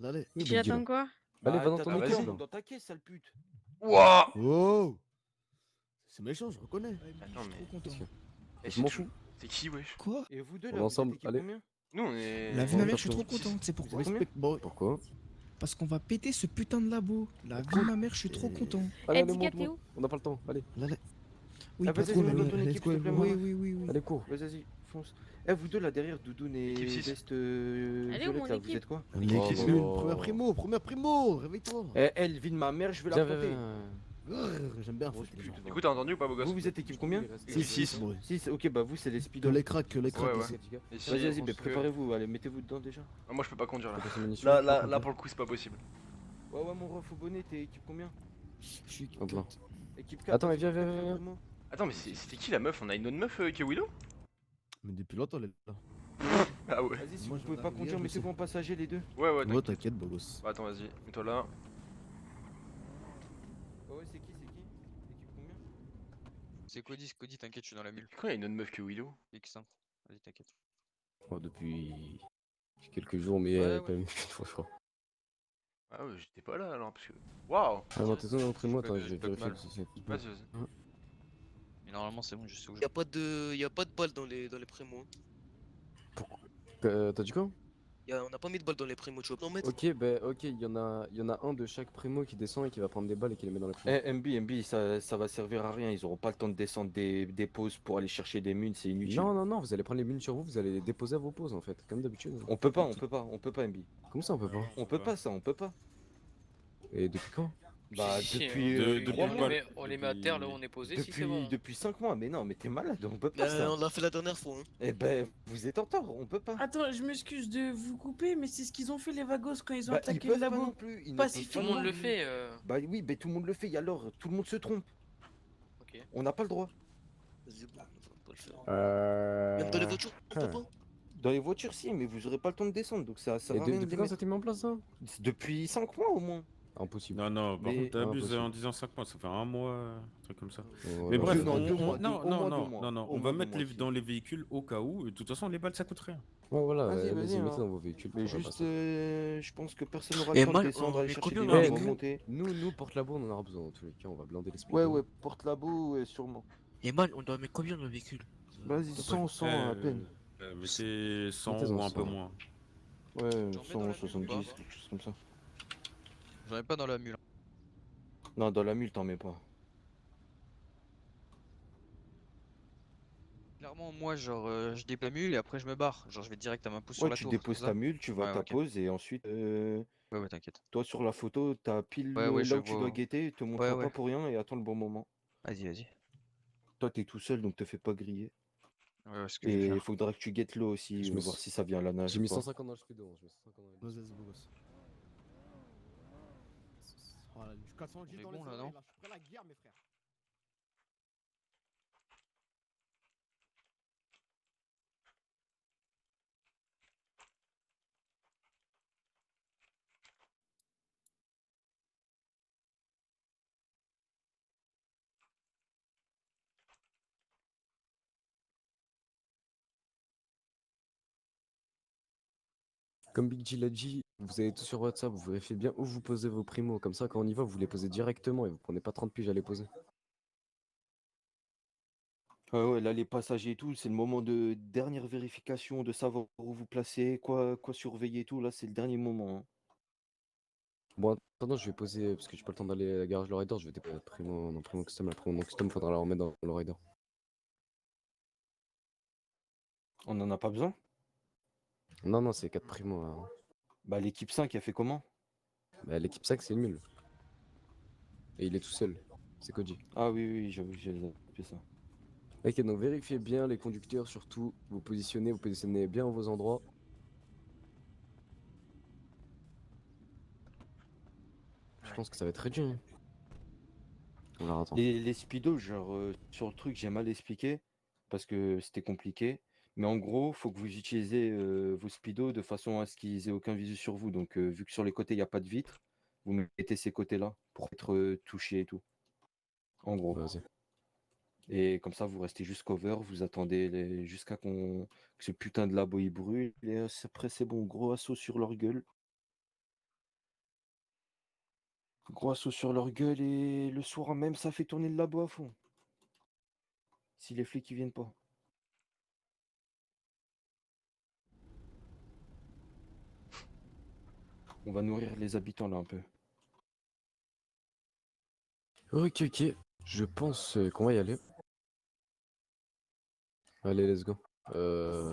Allez. J'attends quoi? Allez, va dans t'attends ton quoi, équipe. monte dans ta caisse, sale pute. Wouah. Oh! C'est méchant, je reconnais. Attends, mais. Trop content. Eh, Je m'en c'est fous. C'est qui, wesh? Quoi? Et vous deux On là, est vous ensemble, êtes équipe allez. combien? Nous on est. La vie de ma mère, on je suis trop t'attend. content. Tu sais pourquoi? Respect, boy. Pourquoi? Parce qu'on va péter ce putain de labo. La vie de ma mère, je suis trop content. Allez, allez, Edgar, monte, t'es monte. où? On n'a pas le temps, allez. Allez. Oui, Ah, pas vas-y, trop, monte dans mais ton let's équipe, go, s'il te plaît, oui, Mara. oui, oui, oui. Allez, cours. Vas-y, fonce. Eh, vous deux là derrière, Doudoune et Équipe six. Veste Elle est où, violette mon là, vous équipe êtes quoi? L'équipe Oh, une, oh. première primo, réveille-toi. Eh, elle, vie de ma mère, je vais la Viens, compter. J'aime bien Grosse foutre les pute, gens. va. Du coup, t'as entendu ou pas, beau gosse? Vous êtes équipe combien? Équipe 6, 6. boy. 6, ok, bah vous c'est les Que speedos. les cracks, Ouais, ouais. ici. Et si, Vas-y, on vas-y, mais se- préparez-vous, allez, mettez-vous dedans déjà. Ah, moi je peux pas conduire là. Passer munitions. Là, pour le coup, c'est pas possible. Ouais, ouais, mon ref au bonnet, t'es équipe combien? Je suis Hop là. Équipe 4. Attends, mais viens, viens, viens. Attends, mais c'était qui la meuf? On a une autre meuf qui est Willow? Mais depuis longtemps, elle est là. Ah ouais. Vas-y, si Moi, vous je pouvez viens pas d'arriver, conduire, je mettez-vous sais. en passager les deux. Ouais, ouais, Ouais, t'inquiète. t'inquiète, beau gosse. Bah, attends, vas-y, mets-toi là. Ouais, ouais, c'est qui? Équipe combien? C'est Cody, t'inquiète, je suis dans la mule. Quand il y a une autre meuf que Willow? X1. Vas-y, t'inquiète. Oh, depuis quelques jours, mais Ouais, quand ouais. même une fois, je crois. Ah ouais, j'étais pas là alors, parce que. Waouh! Ah non, t'es dans le primo, Je attends, bug- je je vais bug vérifier mal. si c'est. Vas-y, vas-y. Mais normalement, c'est bon, je sais où je Y a pas de balles dans les primos. T'as dit quoi? On a pas mis de balles dans les primos, tu vas pas en mettre? Ok, il y en a un de chaque primo qui descend et qui va prendre des balles et qui les met dans la primo. Eh, MB, ça va servir à rien, ils auront pas le temps de descendre des pauses pour aller chercher des munes, c'est inutile. Non, vous allez prendre les mines sur vous, vous allez les déposer à vos pauses en fait, comme d'habitude. On peut pas, MB. Comment ça on peut pas? On peut pas ça, on peut pas. Et depuis quand? Bah Si, depuis depuis 3 le mois. bal. on les met à terre là où on est posé, si c'est bon. Depuis 5 mois, mais non, mais t'es malade, on peut pas ça. On l'a fait la dernière fois. Hein. Eh ben, vous êtes en tort, on peut pas. Attends, je m'excuse de vous couper, mais c'est ce qu'ils ont fait les vagos quand ils ont Bah, ils attaqué peuvent le pas labo. non plus, ils ne Pacifiquement. peuvent Tout le monde le pas. fait. Bah oui, mais tout le monde le fait, et alors tout le monde se trompe. Ok. On n'a pas le droit. Vas-y, bon, on va pas le faire. Même dans les voitures, on peut pas. Dans les voitures, si, mais vous aurez pas le temps de descendre, donc ça sert Et à rien de depuis les quand mettre. ça t'est mis en place ça? Depuis 5 mois au moins. Impossible. Non, par Mais- contre, t'abuses impossible. en disant 5 mois, ça fait un mois, un truc comme ça. Oh, Mais non, bref, c'est- non, 2 mois, non, au moins 2 mois. non, Au on moins va 2 mettre mois, si. dans les véhicules au cas où, et de toute façon, les balles ça coûte rien. Ouais, voilà, Vas-y, vas-y, vas-y, mettez hein. dans vos véhicules. Mais faudra juste, pas je pense que personne n'aura Et le temps de mal, descendre, on aller met chercher combien des dans les balles, nous, remonter. nous, porte-labo, on en aura besoin dans tous les cas, on va blinder les speedos. Ouais, porte là-bas, ouais, sûrement. Et mal, on doit mettre combien dans le véhicule? Vas-y, 100 à peine. Mettez 100 Mettez-en ou un peu 100. moins. Ouais, J'en mets dans la 100, mule ou 70, pas quelque chose comme ça. J'en ai pas dans la mule. Non, dans la mule, t'en mets pas. Clairement, moi, genre, je dépose la mule et après je me barre. Genre, je vais direct à ma pause sur Ouais, la tu tour. déposes c'est ta ça mule, tu vas à Ouais, ta ok. pause et ensuite, Ouais, t'inquiète. toi sur la photo, t'as pile Ouais, là je où tu vois. dois guetter, te montre Ouais, pas ouais. pour rien et attends le bon moment. Vas-y. Toi, t'es tout seul, donc te fais pas griller. Ouais, ce que je vais Et il faire. faudra que tu guettes l'eau aussi, Je me voir suis- si ça vient à la nage. J'ai ou mis pas. 150 dans le speedo. J'ai mis 150 dans le- Vas-y, beau gosse. Voilà, du 410 On est dans bon, les là, oreilles, non Je suis prêt à la guerre, mes frères. Comme Big G l'a dit, vous avez tout sur WhatsApp, vous vérifiez bien où vous posez vos primos. Comme ça, quand on y va, vous les posez directement et vous prenez pas 30 piges à les poser. Ouais, ouais, là, les passagers et tout, c'est le moment de dernière vérification, de savoir où vous placez, quoi surveiller et tout. Là, c'est le dernier moment, hein. Bon, attends, je vais poser, parce que j'ai pas le temps d'aller à la garage Lowrider, je vais déposer primo, non, primo custom, la primo non custom, faudra la remettre dans le Lowrider. On n'en a pas besoin? Non, non, c'est 4 primo là. Bah, l'équipe 5, elle fait comment? Bah, l'équipe 5, c'est nul. Et il est tout seul. C'est Koji. Ah oui, oui, j'avoue, j'ai zappé ça. Ok, donc vérifiez bien les conducteurs, surtout. Vous positionnez bien vos endroits. Je pense que ça va être très dur, hein. Alors attends. Les speedos, genre, sur le truc, j'ai mal expliqué parce que c'était compliqué. Mais en gros, faut que vous utilisez vos speedos de façon à ce qu'ils aient aucun visu sur vous. Donc, vu que sur les côtés, il n'y a pas de vitre, vous mettez ces côtés-là pour être touché et tout. En gros. Vas-y. Et comme ça, vous restez juste cover, vous attendez jusqu'à que ce putain de labo il brûle. Et après, c'est bon, gros assaut sur leur gueule. Gros assaut sur leur gueule et le soir même, ça fait tourner le labo à fond. Si les flics ils viennent pas. On va nourrir les habitants là un peu. Ok, ok. Je pense qu'on va y aller. Allez, let's go. Je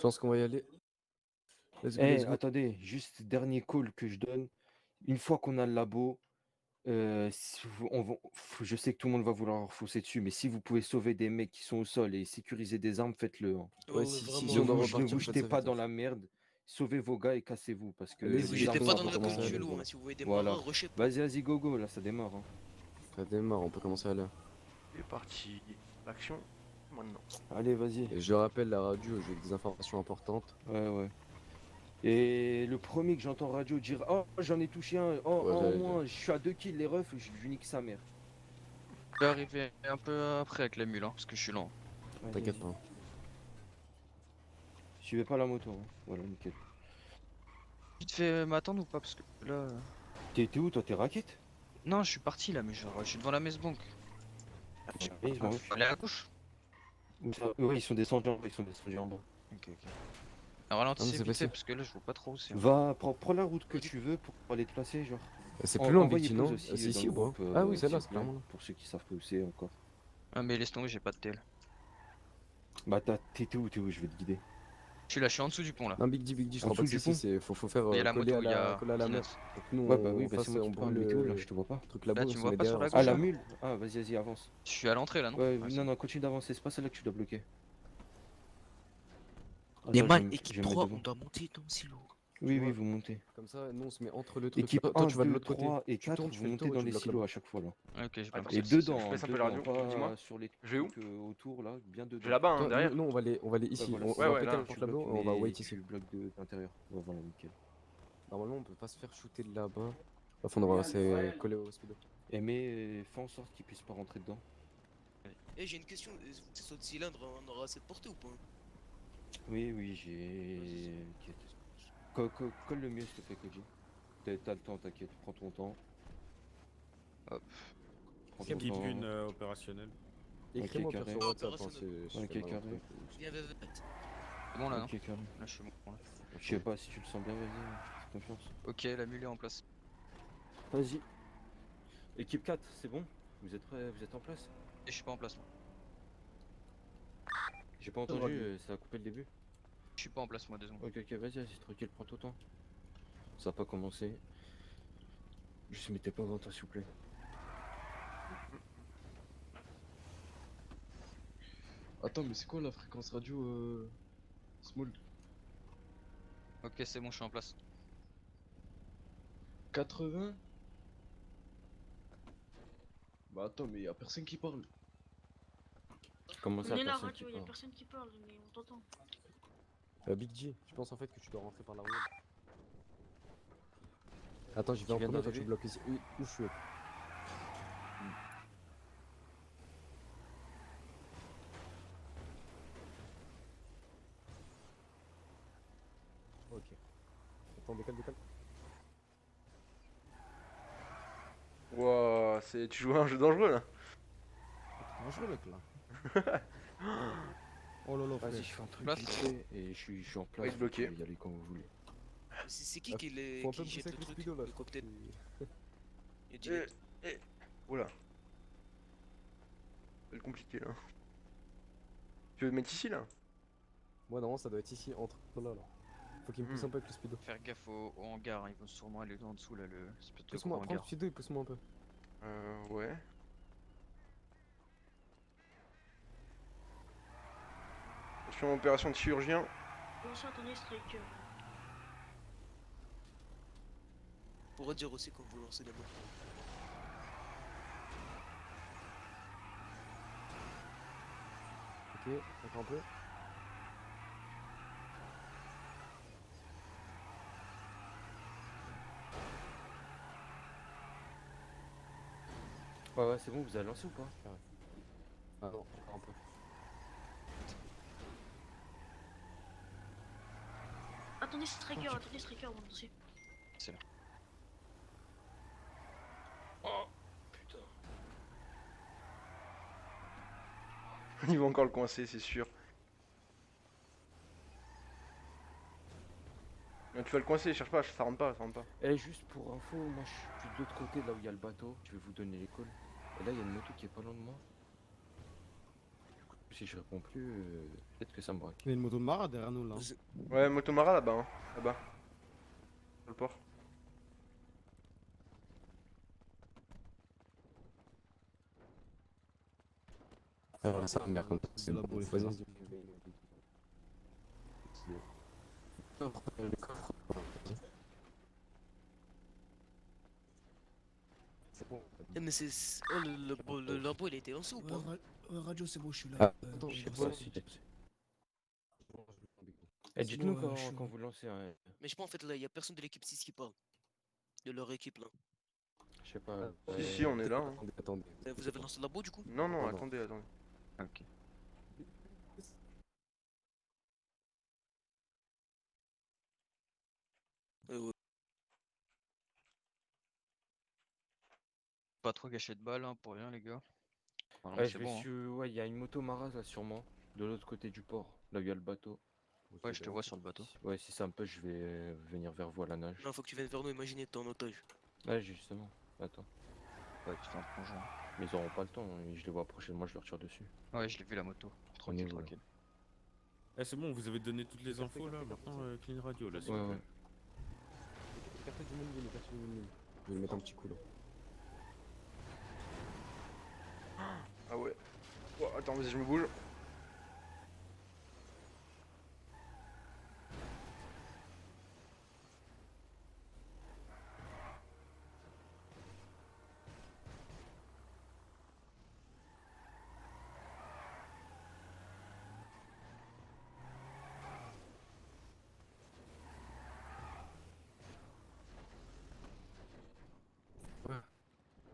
pense qu'on va y aller. Let's go, let's go. Attendez, juste dernier call que je donne. Une fois qu'on a le labo, je sais que tout le monde va vouloir foncer dessus, mais si vous pouvez sauver des mecs qui sont au sol et sécuriser des armes, faites-le, hein. Ouais, si Ne on doit vous repartir, ne vous faites jetez ça pas vite. dans la merde. Sauvez vos gars et cassez-vous parce que Allez-y, les J'étais armes pas sont dans le importantes. raconte du lourd, hein, si vous voyez des Voilà. marins, rushez pas. Vas-y, vas-y, go, go, là ça démarre, hein. Ça démarre, on peut commencer à aller. C'est parti. Action. Maintenant. Allez, vas-y. Et je rappelle la radio, j'ai des informations importantes. Ouais, ouais. Et le premier que j'entends radio dire oh j'en ai touché un, oh, Ouais, oh, j'allais moins, je suis à 2 kills les refs, je lui nique sa mère. Je vais arriver un peu après avec la mule, hein, parce que je suis lent. Vas-y, T'inquiète vas-y. pas. Suivez pas la moto, hein. Voilà, nickel. Tu te fais m'attendre ou pas? Parce que là. T'es où toi? T'es raquette? Non, je suis parti là, mais je suis devant la messe banque. Oui, je m'en fiche. Aller à gauche. Où ça ouais, ils sont descendus en bas, ils sont descendus en bas. Ok, ok. Alors ralentissez c'est vite passé. fait, parce que là je vois pas trop où c'est. Va, prends la route que tu veux pour aller te placer, genre. C'est plus loin, Envoyez Big pause non? aussi, C'est dans ici le ou pas? groupe, Ah oui, celle-là, s'il c'est vous plaît, clairement là. pour ceux qui savent pas où c'est encore. Ah, mais laisse tomber, j'ai pas de tel. Bah t'es où? Je vais te guider. Je suis là, je suis en dessous du pont là. Non, Big D, je En crois pas que dessous c'est du ici, faut faire Il y a la coller moto, à il y a coller à la mer. Peanuts. Donc nous, Ouais, bah oui, on bah fasse, c'est moi on qui parle, brûle mais t'es où là? Je te vois pas. le truc là-bas, Là, tu on me se vois met pas sur derrière, la on se Ah, gauche, la là? mule? Ah, vas-y, avance. Je suis à l'entrée là, non? Ouais, Ouais, non, continue d'avancer, c'est pas celle-là que tu dois bloquer. Les Attends, man, je vais équipe me mettre 3, devant. on doit monter dans le silo. Oui, vois. oui, vous montez. Comme ça, nous on se met entre le truc. Équipe Toi, 1, tu vas de 2, l'autre côté. 3 et Tu 4, tournes, tu vous fais le montez tour et dans tu les bloques silos là-bas. à chaque fois là. Ok, j'ai bien Attends, compris. Et dedans, je baisse un peu la dedans, radio, pas dis-moi. sur les Je vais où? trucs autour là, bien dedans. Je vais là-bas, hein, Toi, derrière. nous, on va aller ici. voilà, On c'est Ouais, va ouais, péter là, la tu porte là-bas, bloques, on va mais wait ici. tu bloques de l'intérieur. Ouais, voilà, nickel. Normalement, on peut pas se faire shooter de là-bas. Enfin, on va rester collé au speedo. Mais fais en sorte qu'ils puissent pas rentrer dedans. Eh, j'ai une question, ces sauts de cylindre, on aura assez de portée ou pas? Oui, oui, j'ai. Colle le mieux, s'il te plaît, Koji. T'as le temps, t'inquiète, prends ton temps. Hop. Prends ton Équipe temps. 1 opérationnelle. Écris-moi au pire carré. sur WhatsApp, hein, Opérationnel. si je Ok, fais mal un carré. truc. Viens, viens, viens. C'est bon là, non? Ok, carré. Là, je suis bon là. Je sais pas si tu le sens bien, vas-y, fais confiance. Ok, la mule est en place. Vas-y. Équipe 4, c'est bon? Vous êtes prêts? Vous êtes en place? Et je suis pas en place moi. J'ai pas entendu, ça a coupé le début. Je suis pas en place moi, 2 secondes. Ok, vas-y, tranquille, prends ton temps. Ça a pas commencé. Juste mettez pas longtemps, s'il vous plaît. Attends, mais c'est quoi la fréquence radio Small? Ok, c'est bon, je suis en place. 80? Bah attends, mais y'a personne qui parle. Comment ça, On est là, personne radio, qui y'a parle? personne qui parle, mais on t'entend. Big G, je pense en fait que tu dois rentrer par la route. Attends, j'y vais Tu en viens premier, toi tu d'arriver? bloques ici. Oui, où je suis. Ok. Attends, décale, décale. Wow, tu joues à un jeu dangereux là. T'es dangereux, mec, là. Oh là là, frère. Vas-y, je fais un truc Place. vite fait et je suis en place. Ouais, vous bloqué. pouvez y aller quand vous voulez. C'est qui Ah, qui faut un peu jette pousser le avec le truc, speedo là. le cocktail? Et Eh, direct. Oula. C'est compliqué là. Tu veux le mettre ici là? Moi, non, ça doit être ici, entre là, là. Faut qu'il me pousse un peu avec le speedo. Faire gaffe au hangar, ils vont sûrement aller en dessous là, le espèce de gros Pousse-moi, prends le hangar. speedo et pousse-moi un peu. Ouais. Attention, opération de chirurgien. Lancez un tennis striker. Pour redire aussi quand vous lancez des mots. Ok, encore un peu. Ouais, c'est bon, vous avez lancé ou pas? Ah non, encore un peu. Attendez striker, avant de lancer. C'est là. Oh putain. Il va encore le coincer, c'est sûr. Non, tu vas le coincer, cherche pas, ça rentre pas, ça rentre pas. Eh, juste pour info, moi je suis de l'autre côté, là où il y a le bateau. Je vais vous donner l'école. Et là, il y a une moto qui est pas loin de moi. Du coup, si je réponds plus, peut-être que ça me braque. Il y a une moto de Mara derrière nous, là. Ouais, Motomara là-bas, hein. Là-bas. Sur le port. Ah, ça va me comme ça. C'est la bon, boule, vas-y, frère. vas-y. Le coffre. C'est bon. Eh, mais c'est. Oh, le lambeau il a été lancé ou pas? Radio, c'est bon, je suis là. Ah, attends, je je sais sais pas pas si- Eh, C'est dites-nous bon, je suis- quand vous lancez. Hein. Mais je pense en fait là, il y a personne de l'équipe 6 qui parle. De leur équipe là. Je sais pas. Si, on est là. Hein. Attendez, attendez. Vous avez lancé le labo du coup? Non, non, Non, non. attendez, attendez. Ok. Ouais. Pas trop gâcher de balles hein, pour rien les gars. Normalement, Ouais, c'est je vais bon. Hein. sur. Ouais, il y a une moto Maraz là, sûrement. De l'autre côté du port. Là où il y a le bateau. Ouais, je te vois sur le bateau. Ouais, si ça me peut, je vais venir vers vous à la nage. Non, faut que tu viennes vers nous, imaginez, t'es en otage. Ouais, justement. Attends. Ouais, tu fais un plongeon. Mais ils auront pas le temps, hein, je les vois approcher de moi, je leur tire dessus. Ouais, je l'ai vu la moto. Tranquille, On est où, là tranquille. Eh, c'est bon, vous avez donné toutes les infos là, maintenant Clean Radio là, s'il vous plaît. Écartez du monde, écartez du monde. Je vais lui mettre un petit coup là. Ah ouais. Oh, attends, vas-y, je me bouge.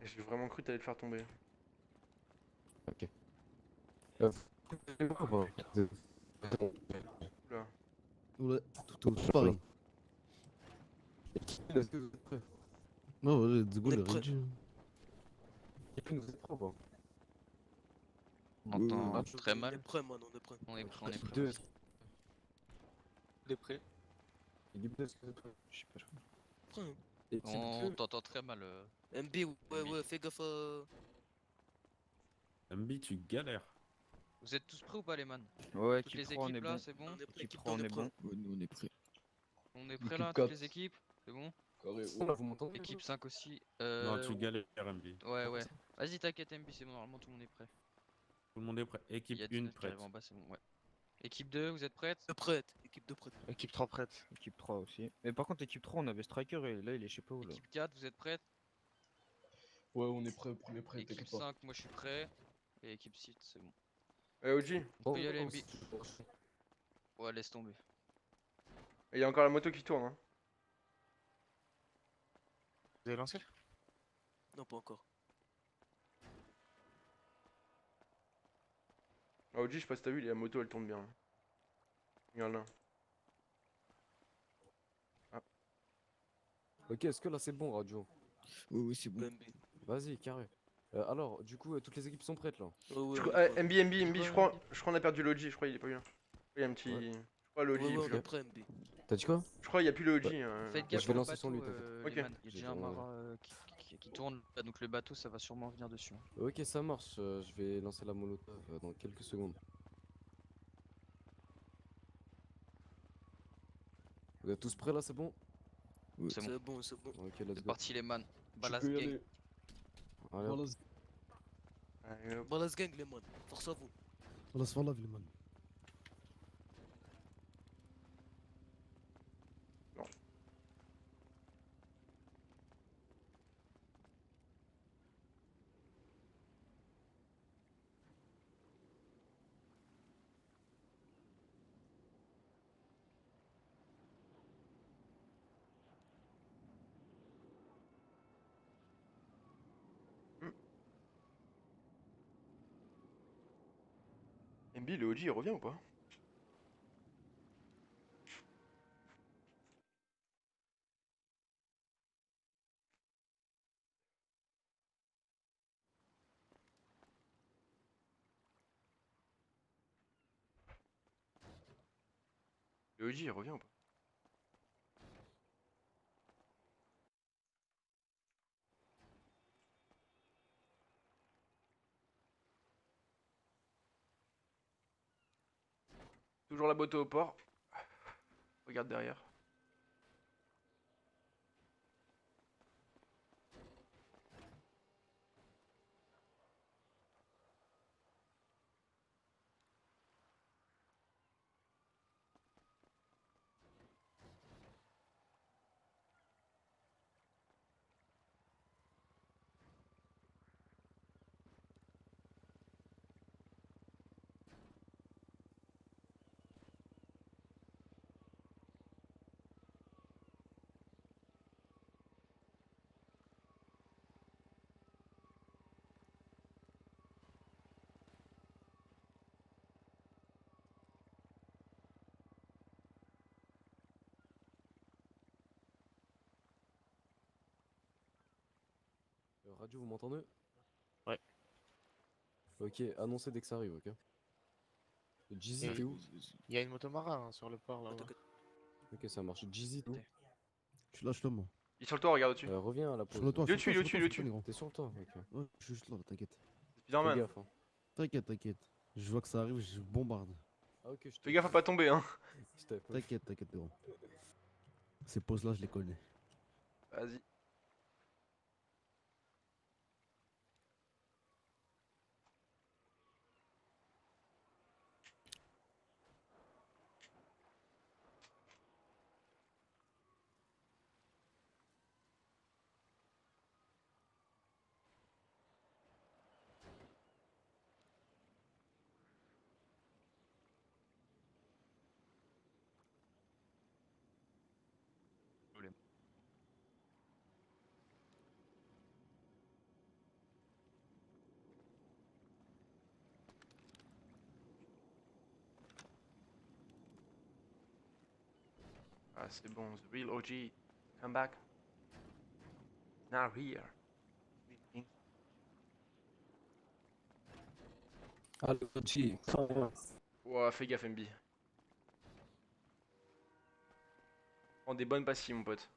J'ai vraiment cru que t'allais te faire tomber. Ok. Oula. Ouais, tout pareil. Est-ce que vous êtes prêts? Non, ouais, let's go, On est les prêt. Reggie. Vous êtes prêts ou pas? On entend Ah, très On est mal. prêt, man, on est prêt. On est prêt, on est Équipe prêt. 2, On est prêt. équipe 2, est-ce que vous êtes prêts? Je sais pas. Prêt, hein. Équipe On 2, t'entend très mal. MB, ouais, fais gaffe à. MB, tu galères. Vous êtes tous prêts ou pas les man? Ouais, Toutes équipe les 3, on équipes est là, bon. c'est bon? On est prêt, Équipe équipe 3, on deux, est bon. Ouais, nous, on est prêts. On est prêts Équipe là, toutes 4. les équipes? C'est bon? Carré. là, vous m'entendez? Équipe 5 aussi. Non, tu galères MB. Ouais, ouais. Vas-y, t'inquiète MB, c'est bon, normalement tout le monde est prêt. Tout le monde est prêt. Il y Équipe a 1 19 qui prête. arrivent en bas, c'est bon, ouais. Équipe 2, vous êtes prêtes? Prête, équipe 2 prête. Équipe 3 prête. Équipe 3 aussi. Mais par contre, équipe 3, on avait Striker et là, il est je sais pas où là. Équipe 4, vous êtes prêtes? Ouais, on est prêt, premier prêt, Équipe t'inquiète pas. 5, moi je suis prêt. Et équipe 6, c'est bon. Eh, OG, On peut y aller MB. Ouais, laisse tomber. il y a encore la moto qui tourne. Hein. Vous avez lancé? Non, pas encore. Ah, OG, je sais pas si t'as vu, la moto elle tourne bien. Regarde là. Ok, est-ce que là c'est bon, radio? Oui, oui, c'est bon. Vas-y, carré. Alors, du coup, toutes les équipes sont prêtes là. MB, je crois qu'on a perdu l'OG, je crois il est pas là. Il y a un petit. Ouais. Je crois l'OG Ouais, est ouais, plus on là. est prêt, MB. T'as dit quoi? Je crois il y a plus le OG. Faites je gaffe vais au lancer son bateau, lui, t'inquiète. Ok. les man. Il y a J'ai déjà un ton- marin qui tourne là, donc le bateau ça va sûrement venir dessus. Ok, ça marche. Je vais lancer la molotov dans quelques secondes. Vous êtes tous prêts là, c'est bon? C'est bon. C'est bon, c'est bon. Ok, let's C'est go. parti les man. Ballas peux y gang. aller. Allez, hop. Ballas gang, les man. Force à vous. خلاص والله في المان. MB, le OG il revient ou pas? Le OG il revient ou pas? Toujours la botte au port. Regarde derrière. Radio, vous m'entendez? Ouais. Ok, annoncez dès que ça arrive, ok? Jeezy, Et t'es où? il y a une motomarin sur le port là-bas. Ok, ça marche. Jeezy, t'es où? Je suis là, je suis là, moi. Il est sur le toit, regarde au-dessus. Reviens à la pause. Sur le toit, Il est sur au-dessus, toit, il est sur au-dessus, le toit, T'es sur le toit, ok. ouais, je suis juste là, t'inquiète. Spiderman. Fais gaffe, hein. T'inquiète, t'inquiète. Je vois que ça arrive, je bombarde. Ah ok, je Fais gaffe à pas tomber, hein. T'inquiète, t'inquiète, gros. Ces pauses-là, je les connais. Vas-y. Ah, c'est bon, the real OG. Come back. Now here. Allô, OG. Ouah, fais gaffe, MB. Prends des bonnes pastilles, mon pote.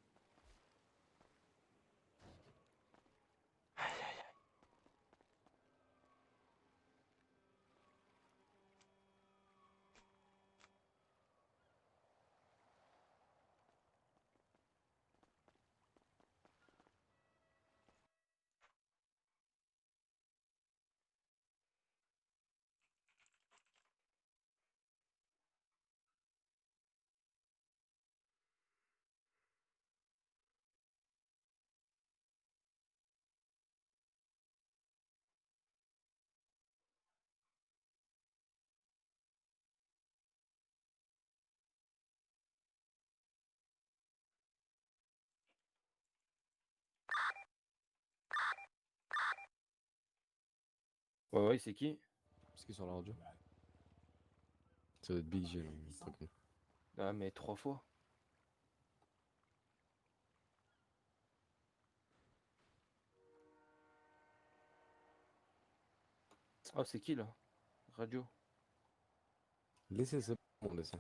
Ouais, c'est qui? C'est qui sur la radio? Ça doit être Big G là. Ah, mais 3 fois. Oh, c'est qui là? Radio? Laissez, c'est bon, laissez.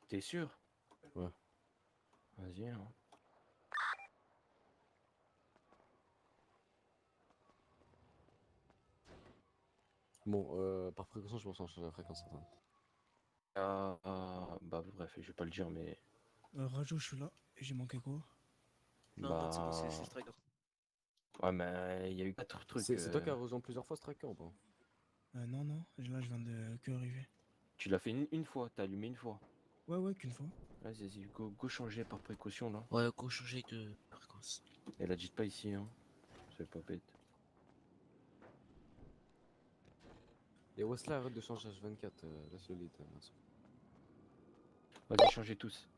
T'es sûr? Ouais. Vas-y, hein. Bon, par précaution, je pense en changer la fréquence. Attends. Bah bref, je vais pas le dire, mais... Radio, je suis là. Et j'ai manqué quoi? Bah... Ouais, mais il y a eu 4 trucs. C'est toi qui as rejoint plusieurs fois Striker ou pas? Non, non. Là, je viens de que arriver. Tu l'as fait une fois, t'as allumé une fois. Ouais, qu'une fois. Vas-y, go changer par précaution là. Ouais, go changer de fréquence. Et la dites pas ici, hein. C'est pas bête. Et Wesley, arrête de changer H24, laisse le lead, merci. Vas-y, changez tous.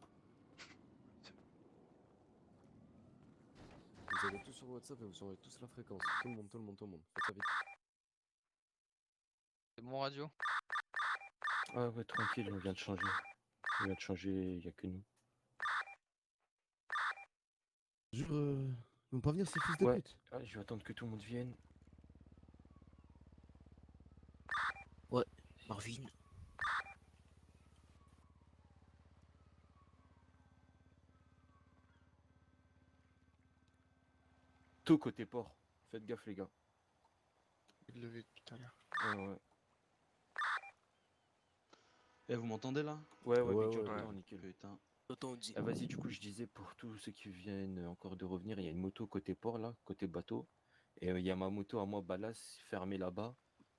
Vous allez tous sur WhatsApp et vous changez tous la fréquence. Tout le monde. Faites ça vite. C'est bon radio? Ah ouais, tranquille, on vient de changer. Il y a que nous. Jure, ils vont pas venir ces fils de Ouais, pute. je vais attendre que tout le monde vienne. Ouais, Marvin. Tout côté port. Faites gaffe les gars. Il l'a vu tout à l'heure. Ouais. Eh, vous m'entendez là? Ouais, Ouais, nickel, ouais. attends, nickel. Putain. Ah, vas-y, du coup, je disais pour tous ceux qui viennent encore de revenir, il y a une moto côté port là, côté bateau. Et il y a ma moto à moi, Ballas, fermée là-bas.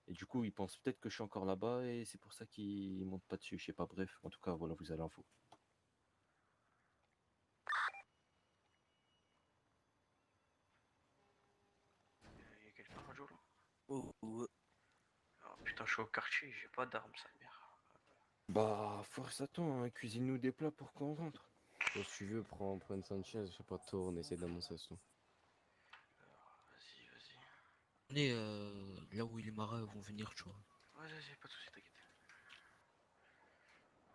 Et du coup, ils pensent peut-être que je suis encore là-bas et c'est pour ça qu'ils montent pas dessus. Je sais pas, bref. En tout cas, voilà, vous avez l'info. Y'a quelqu'un radio là? Oh, ouais. Oh putain, je suis au quartier, j'ai pas d'armes, sa mère. Bah, force à toi, hein, cuisine-nous des plats pour qu'on rentre. Bon, si tu veux, prends une Sanchez, je sais pas, tourne, essaye d'annoncer ça. Vas-y. On est là où les marins vont venir, tu vois. Vas-y, pas de soucis, t'inquiète.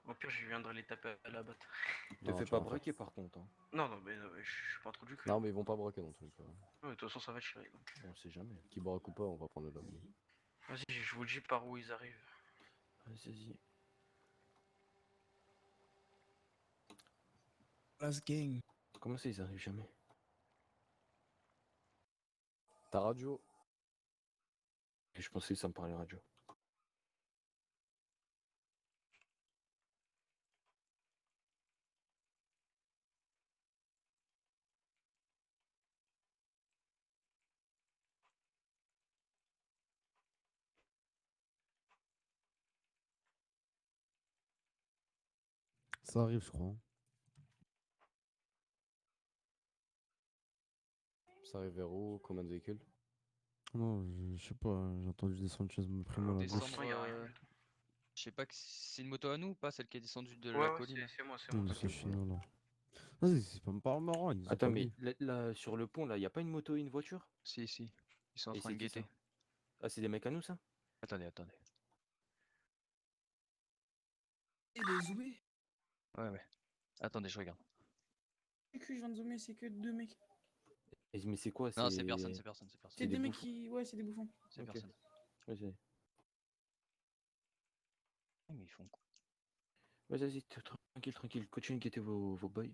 Au pire, je viendrai les taper à la batte. Te fais pas braquer par contre. Hein. Non, mais je suis pas trop du cul. Non, mais ils vont pas braquer non plus. Ouais, de toute façon, ça va tirer. Donc. On sait jamais. Qui braque ou pas, on va prendre le lobby. Vas-y, je vous dis par où ils arrivent. Vas-y. Last gang. Comment ça, ils arrivent jamais? Ta radio? Je pensais que ça me parlait radio. Ça arrive, je crois. Ça arrive vers où? Combien de véhicules? Non, je sais pas, j'ai entendu des Sanchez me prendre à la gauche. Descendre, je sais pas que c'est une moto à nous ou pas, celle qui est descendue de la Ouais, colline. c'est moi. C'est chinois là. Vas-y, c'est pas me parler marrant. Ils ont Attends, pas mais dit. là, sur le pont, là, y a pas une moto et une voiture? Si, ils sont en Et train de c'est qui, ça? guetter. Ah, c'est des mecs à nous, ça? Attendez. Il est zoomé. Ouais. Attendez, je regarde. Je viens de zoomer, c'est que deux mecs. Mais c'est quoi? Non, c'est personne. C'est des mecs qui. Ouais, c'est des bouffons. C'est Ok. personne. Vas-y. Mais ils font quoi? Vas-y, tranquille. Continuez de guetter vos boys.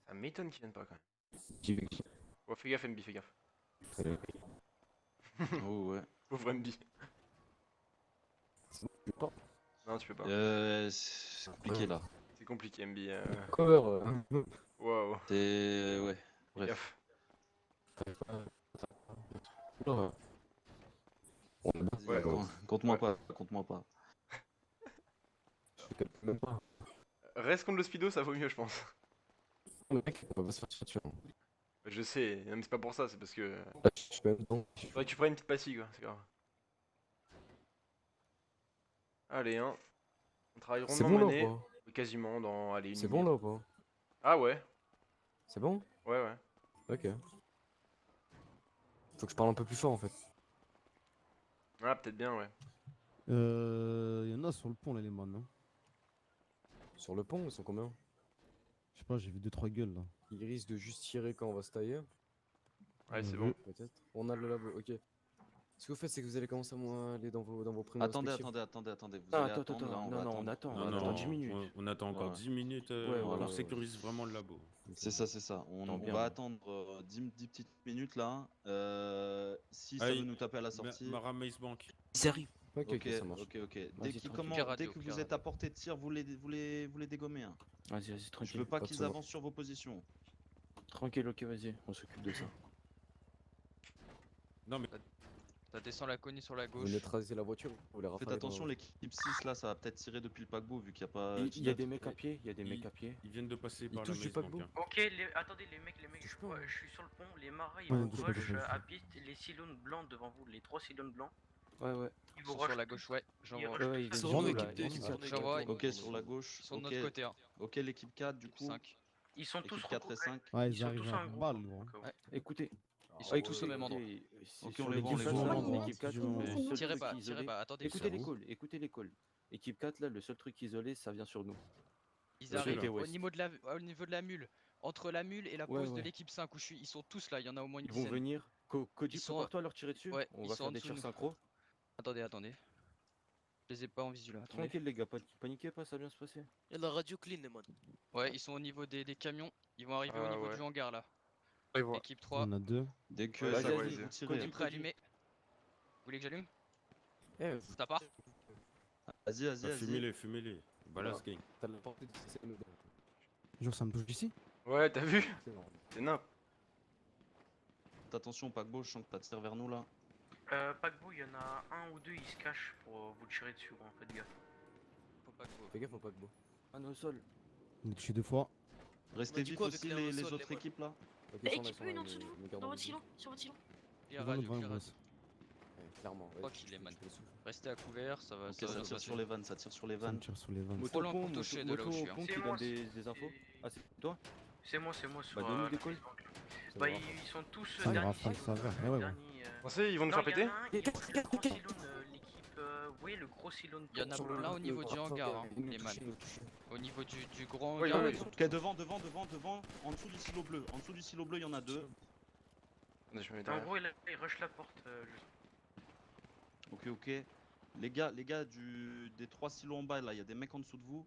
Ça m'étonne qu'ils viennent pas quand même. Oh, fais gaffe, MB, fais gaffe. Oh ouais. Pauvre MB. Non, tu peux pas. C'est compliqué là. C'est compliqué, MB. Cover. Wow. C'est. Ouais. Fais Bref. gaffe. Ouais, compte-moi pas. Même pas. Reste contre le speedo, ça vaut mieux, je pense. Le mec, on va pas se faire tuer. Je sais, non, mais c'est pas pour ça, c'est parce que. Je peux même pas. Faudrait que tu prennes une petite pastille, quoi, c'est grave. Allez, hein. On travaille C'est rondement bon là mané. ou pas? Quasiment dans. Allez, une C'est bon minute. là ou pas? Ah ouais. C'est bon? Ouais. Ok. Faut que je parle un peu plus fort en fait. Ah, peut-être bien, ouais. Y en a sur le pont là, les man, non? Sur le pont, ils sont combien? Je sais pas, j'ai vu 2-3 gueules là. Il risque de juste tirer quand on va se tailler. Ouais, c'est bon. Peut-être. On a le labo, ok. Ce que vous faites, c'est que vous allez commencer à aller dans vos primes Attendez. Vous Ah, allez attends, attendre, là, on va non, on attendre. attend, Non, on attend non, 10 minutes. on attend encore Ouais. 10 minutes. Ouais, On voilà. sécurise vraiment le labo. C'est ça. On Attends bien, va là. attendre 10 petites minutes là. Si ça Allez, veut nous taper à la sortie. Mara Maze Bank. Ils arrivent. Ok, ça marche. Ok. Vas-y, Dès tranquille. que vous êtes à portée de tir, vous les dégommez. Hein. Vas-y, Je tranquille. veux pas Pas de qu'ils soucis. avancent sur vos positions. Tranquille, ok, vas-y, on s'occupe de ça. Non mais T'as descend la cognée sur la Vous gauche. neutralisez la voiture, vous les Faites rafalez attention, dans- l'équipe 6 là, ça va peut-être tirer depuis le paquebot vu qu'il n'y a pas. Il y a Ginot. des mecs à pied, il y a des mecs à pied. ils viennent de passer par la touchent du Maze Bank. paquebot. hein. Ok, attendez les mecs, je suis sur le pont, les maras ils Ouais, vont touche pas, rush touche pas. à piste, les cylons blancs devant vous, les 3 cylons blancs, Ouais. ils Ils vont sont rush sur la tout. gauche, ouais. J'en Ils vois. rushent Ouais, tout. ils viennent Sur de nous, l'équipe là, deux, ils viennent sur de nous. l'équipe J'en vois. Ok, sur la gauche. Ils sont de Ok. notre côté. Hein. Ok, l'équipe 4 du coup. 5. Ils sont tous Équipe 4 et 5. Ouais, Ils ils sont arrivent tous à en groupe. balle, gros. Donc, Écoutez, Ils sont tous au même endroit. Ok, sur on les voit, on les l'équipe voit. 4, Excusez-moi. l'équipe 4, Excusez-moi. le seul Tirez truc pas, isolé- attendez. Écoutez les calls. Équipe 4, là, le seul truc isolé, ça vient sur nous. Ils Sur arrivent côté au ouest. niveau de la mule. Entre la mule et la Ouais, pose de ouais. l'équipe 5 où je suis, ils sont tous là, il y en a au moins une Ils vont dizaine. venir. Koji, Ils sont- prépare-toi à leur tirer dessus. Ouais, On ils va sont faire en des dessous de tirs nous. synchro. Attendez. Je les ai pas en visu là. Attendez. Tranquille, les gars, paniquez pas, ça va bien se passer. Il y a la radio clean, les man. Ouais, ils sont au niveau des camions. Ils vont arriver au niveau du hangar là. Ils voient. Équipe 3. On a 2. Dès que Ouais, ça ça, va, ouais, ils ils- vont tirer. Koji, T'es prêt à allumer? Vous voulez que j'allume? Ça part? Vas-y. Fumez-les. Balance gang. T'as la portée de c'est nous. Genre, ça me touche ici. Ouais, t'as vu? C'est bon. C'est nimp. Faites attention, paquebot, je sens que t'as tiré vers nous là. paquebot, il y en a un ou deux, ils se cachent pour vous tirer dessus, gros, faites gaffe. Faut pas que vous. Fais gaffe au paquebot. Un au sol. On est touché 2 fois. Restez dit vite quoi avec aussi les les ressorts, autres les équipes là. Ok, ils sont là, Équipe ils sont là, 1 en mais- dessous de mais vous, gardons dans le votre visu. silo, sur votre silo. Clear Devant radio, nous, devant clear nous, radio. boss. Ouais, clairement. Ouais, Tranquille, les je man. te le souffle. Restez à couvert, ça va. Ok, ça va ça bien tire passer. sur les vannes, ça tire sur les Ça me vannes. tire sur les vannes. Trop loin pour toucher de là où je suis, hein. Qui C'est donne moi, des infos? Ah, c'est toi? C'est moi sur Bah, donne-nous des calls. Ça Bah, va. ils sont tous Ah, il derniers rafale, silo, ça va. Ouais, ouais. derniers, Pensez, ils vont nous Non, faire il y en péter? a un, il rush le grand silo, l'équipe, vous voyez le gros silo Il y en a pour plein au niveau du hangar, hein, Ils nous les man. touchent, ils nous touchent. Au niveau du grand Ouais, hangar. ouais, ils sont Ok, devant, en dessous du silo bleu. En dessous du silo bleu, il y en a deux. Attendez, je me mets En derrière. gros, il rush la porte. Ok. Les gars des 3 silos en bas là, il y a des mecs en dessous de vous.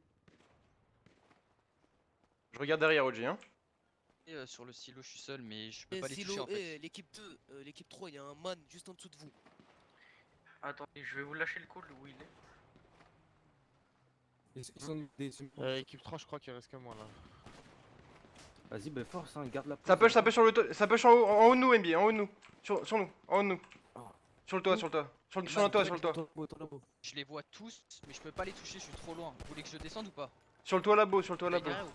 Je regarde derrière OG, hein. sur le silo, je suis seul, mais je peux pas les toucher en Silo, fait. l'équipe 2, l'équipe 3, il y a un man juste en dessous de vous. Attendez, je vais vous lâcher le call où il est. Ils sont des. Équipe 3, je crois qu'il reste que moi là. Vas-y, bah force, hein, garde la Ça push sur le toit, ça push en haut de nous, MB, en haut de nous. Sur nous, en haut de nous. Sur le toit. Sur le toit. Je les vois tous, mais je peux pas les toucher, je suis trop loin. Vous voulez que je descende ou pas? Sur le toit labo.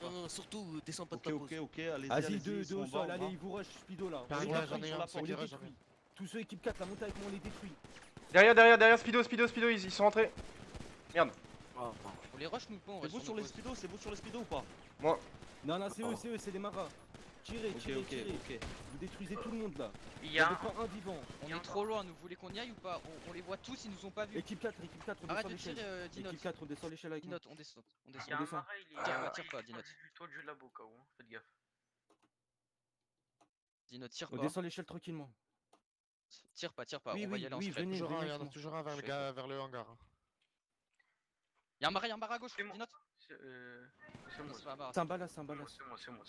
Non, surtout, descends pas de ta pose. Ok, allez-y. Vas-y, allez-y, deux ils sont au en bas, sol, en allez, bas. ils vous rush, Speedo là. J'en ai On les un, détruit, j'en ai sur un, la porte, on les j'en ai un. détruit. Tous ceux équipe 4, la montée avec moi, on les détruit. Derrière, Speedo, ils sont rentrés. Merde. On les rush nous pas, on C'est reste vous sur sur nos les poses. speedos, c'est vous sur les speedos ou pas? Moi. Non, c'est eux, c'est des maras. Tirez. Ok. Vous détruisez tout le monde là. Il Il y y a avait un. pas un vivant. On est trop loin, nous voulez qu'on y aille ou pas? On les voit tous, ils nous ont pas vus. Équipe 4, on Arrête descend de l'échelle. tirer, Dinot. Équipe 4, on descend l'échelle avec moi. Dinot, on descend. Il y a un descend. marin, il est. Tire pas, Dinot. Du toit du labo, cas où, hein. Faites gaffe. Dinot, tire On pas. descend l'échelle tranquillement. Tire pas, Oui, on va y aller en secret. venez, Toujours un, il y en avec a moi. toujours un vers le gars, vers le hangar. Y'a un marin à gauche, C'est moi. Dinot. C'est moi. C'est pas un marin. C'est un balasse. C'est moi.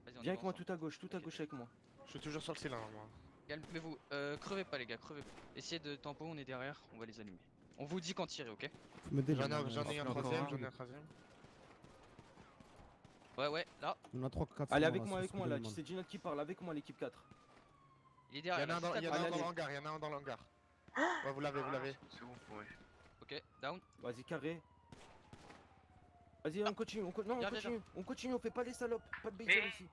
Vas-y, on y Viens avec va moi ensemble. tout à gauche avec moi. Je suis toujours sur le cylindre, moi. Calmez-vous, crevez pas les gars, crevez pas. Essayez de tempo, on est derrière, on va les allumer. On vous dit quand tirer, ok? Faut m'aider, J'en là. ai un troisième, j'en ai un troisième. Ouais, là. On a 3 4. Allez, avec moi là. C'est Ginot qui parle, avec moi l'équipe 4. Il est Il y derrière. en a un là, dans, juste il y en à a un droite. dans le hangar, il y en a un dans le hangar. Ouais, vous l'avez. C'est bon, ouais. Ok, down. Vas-y, carré. Vas-y, on continue, on continue, on fait pas les salopes, pas de bêtises Mais ici.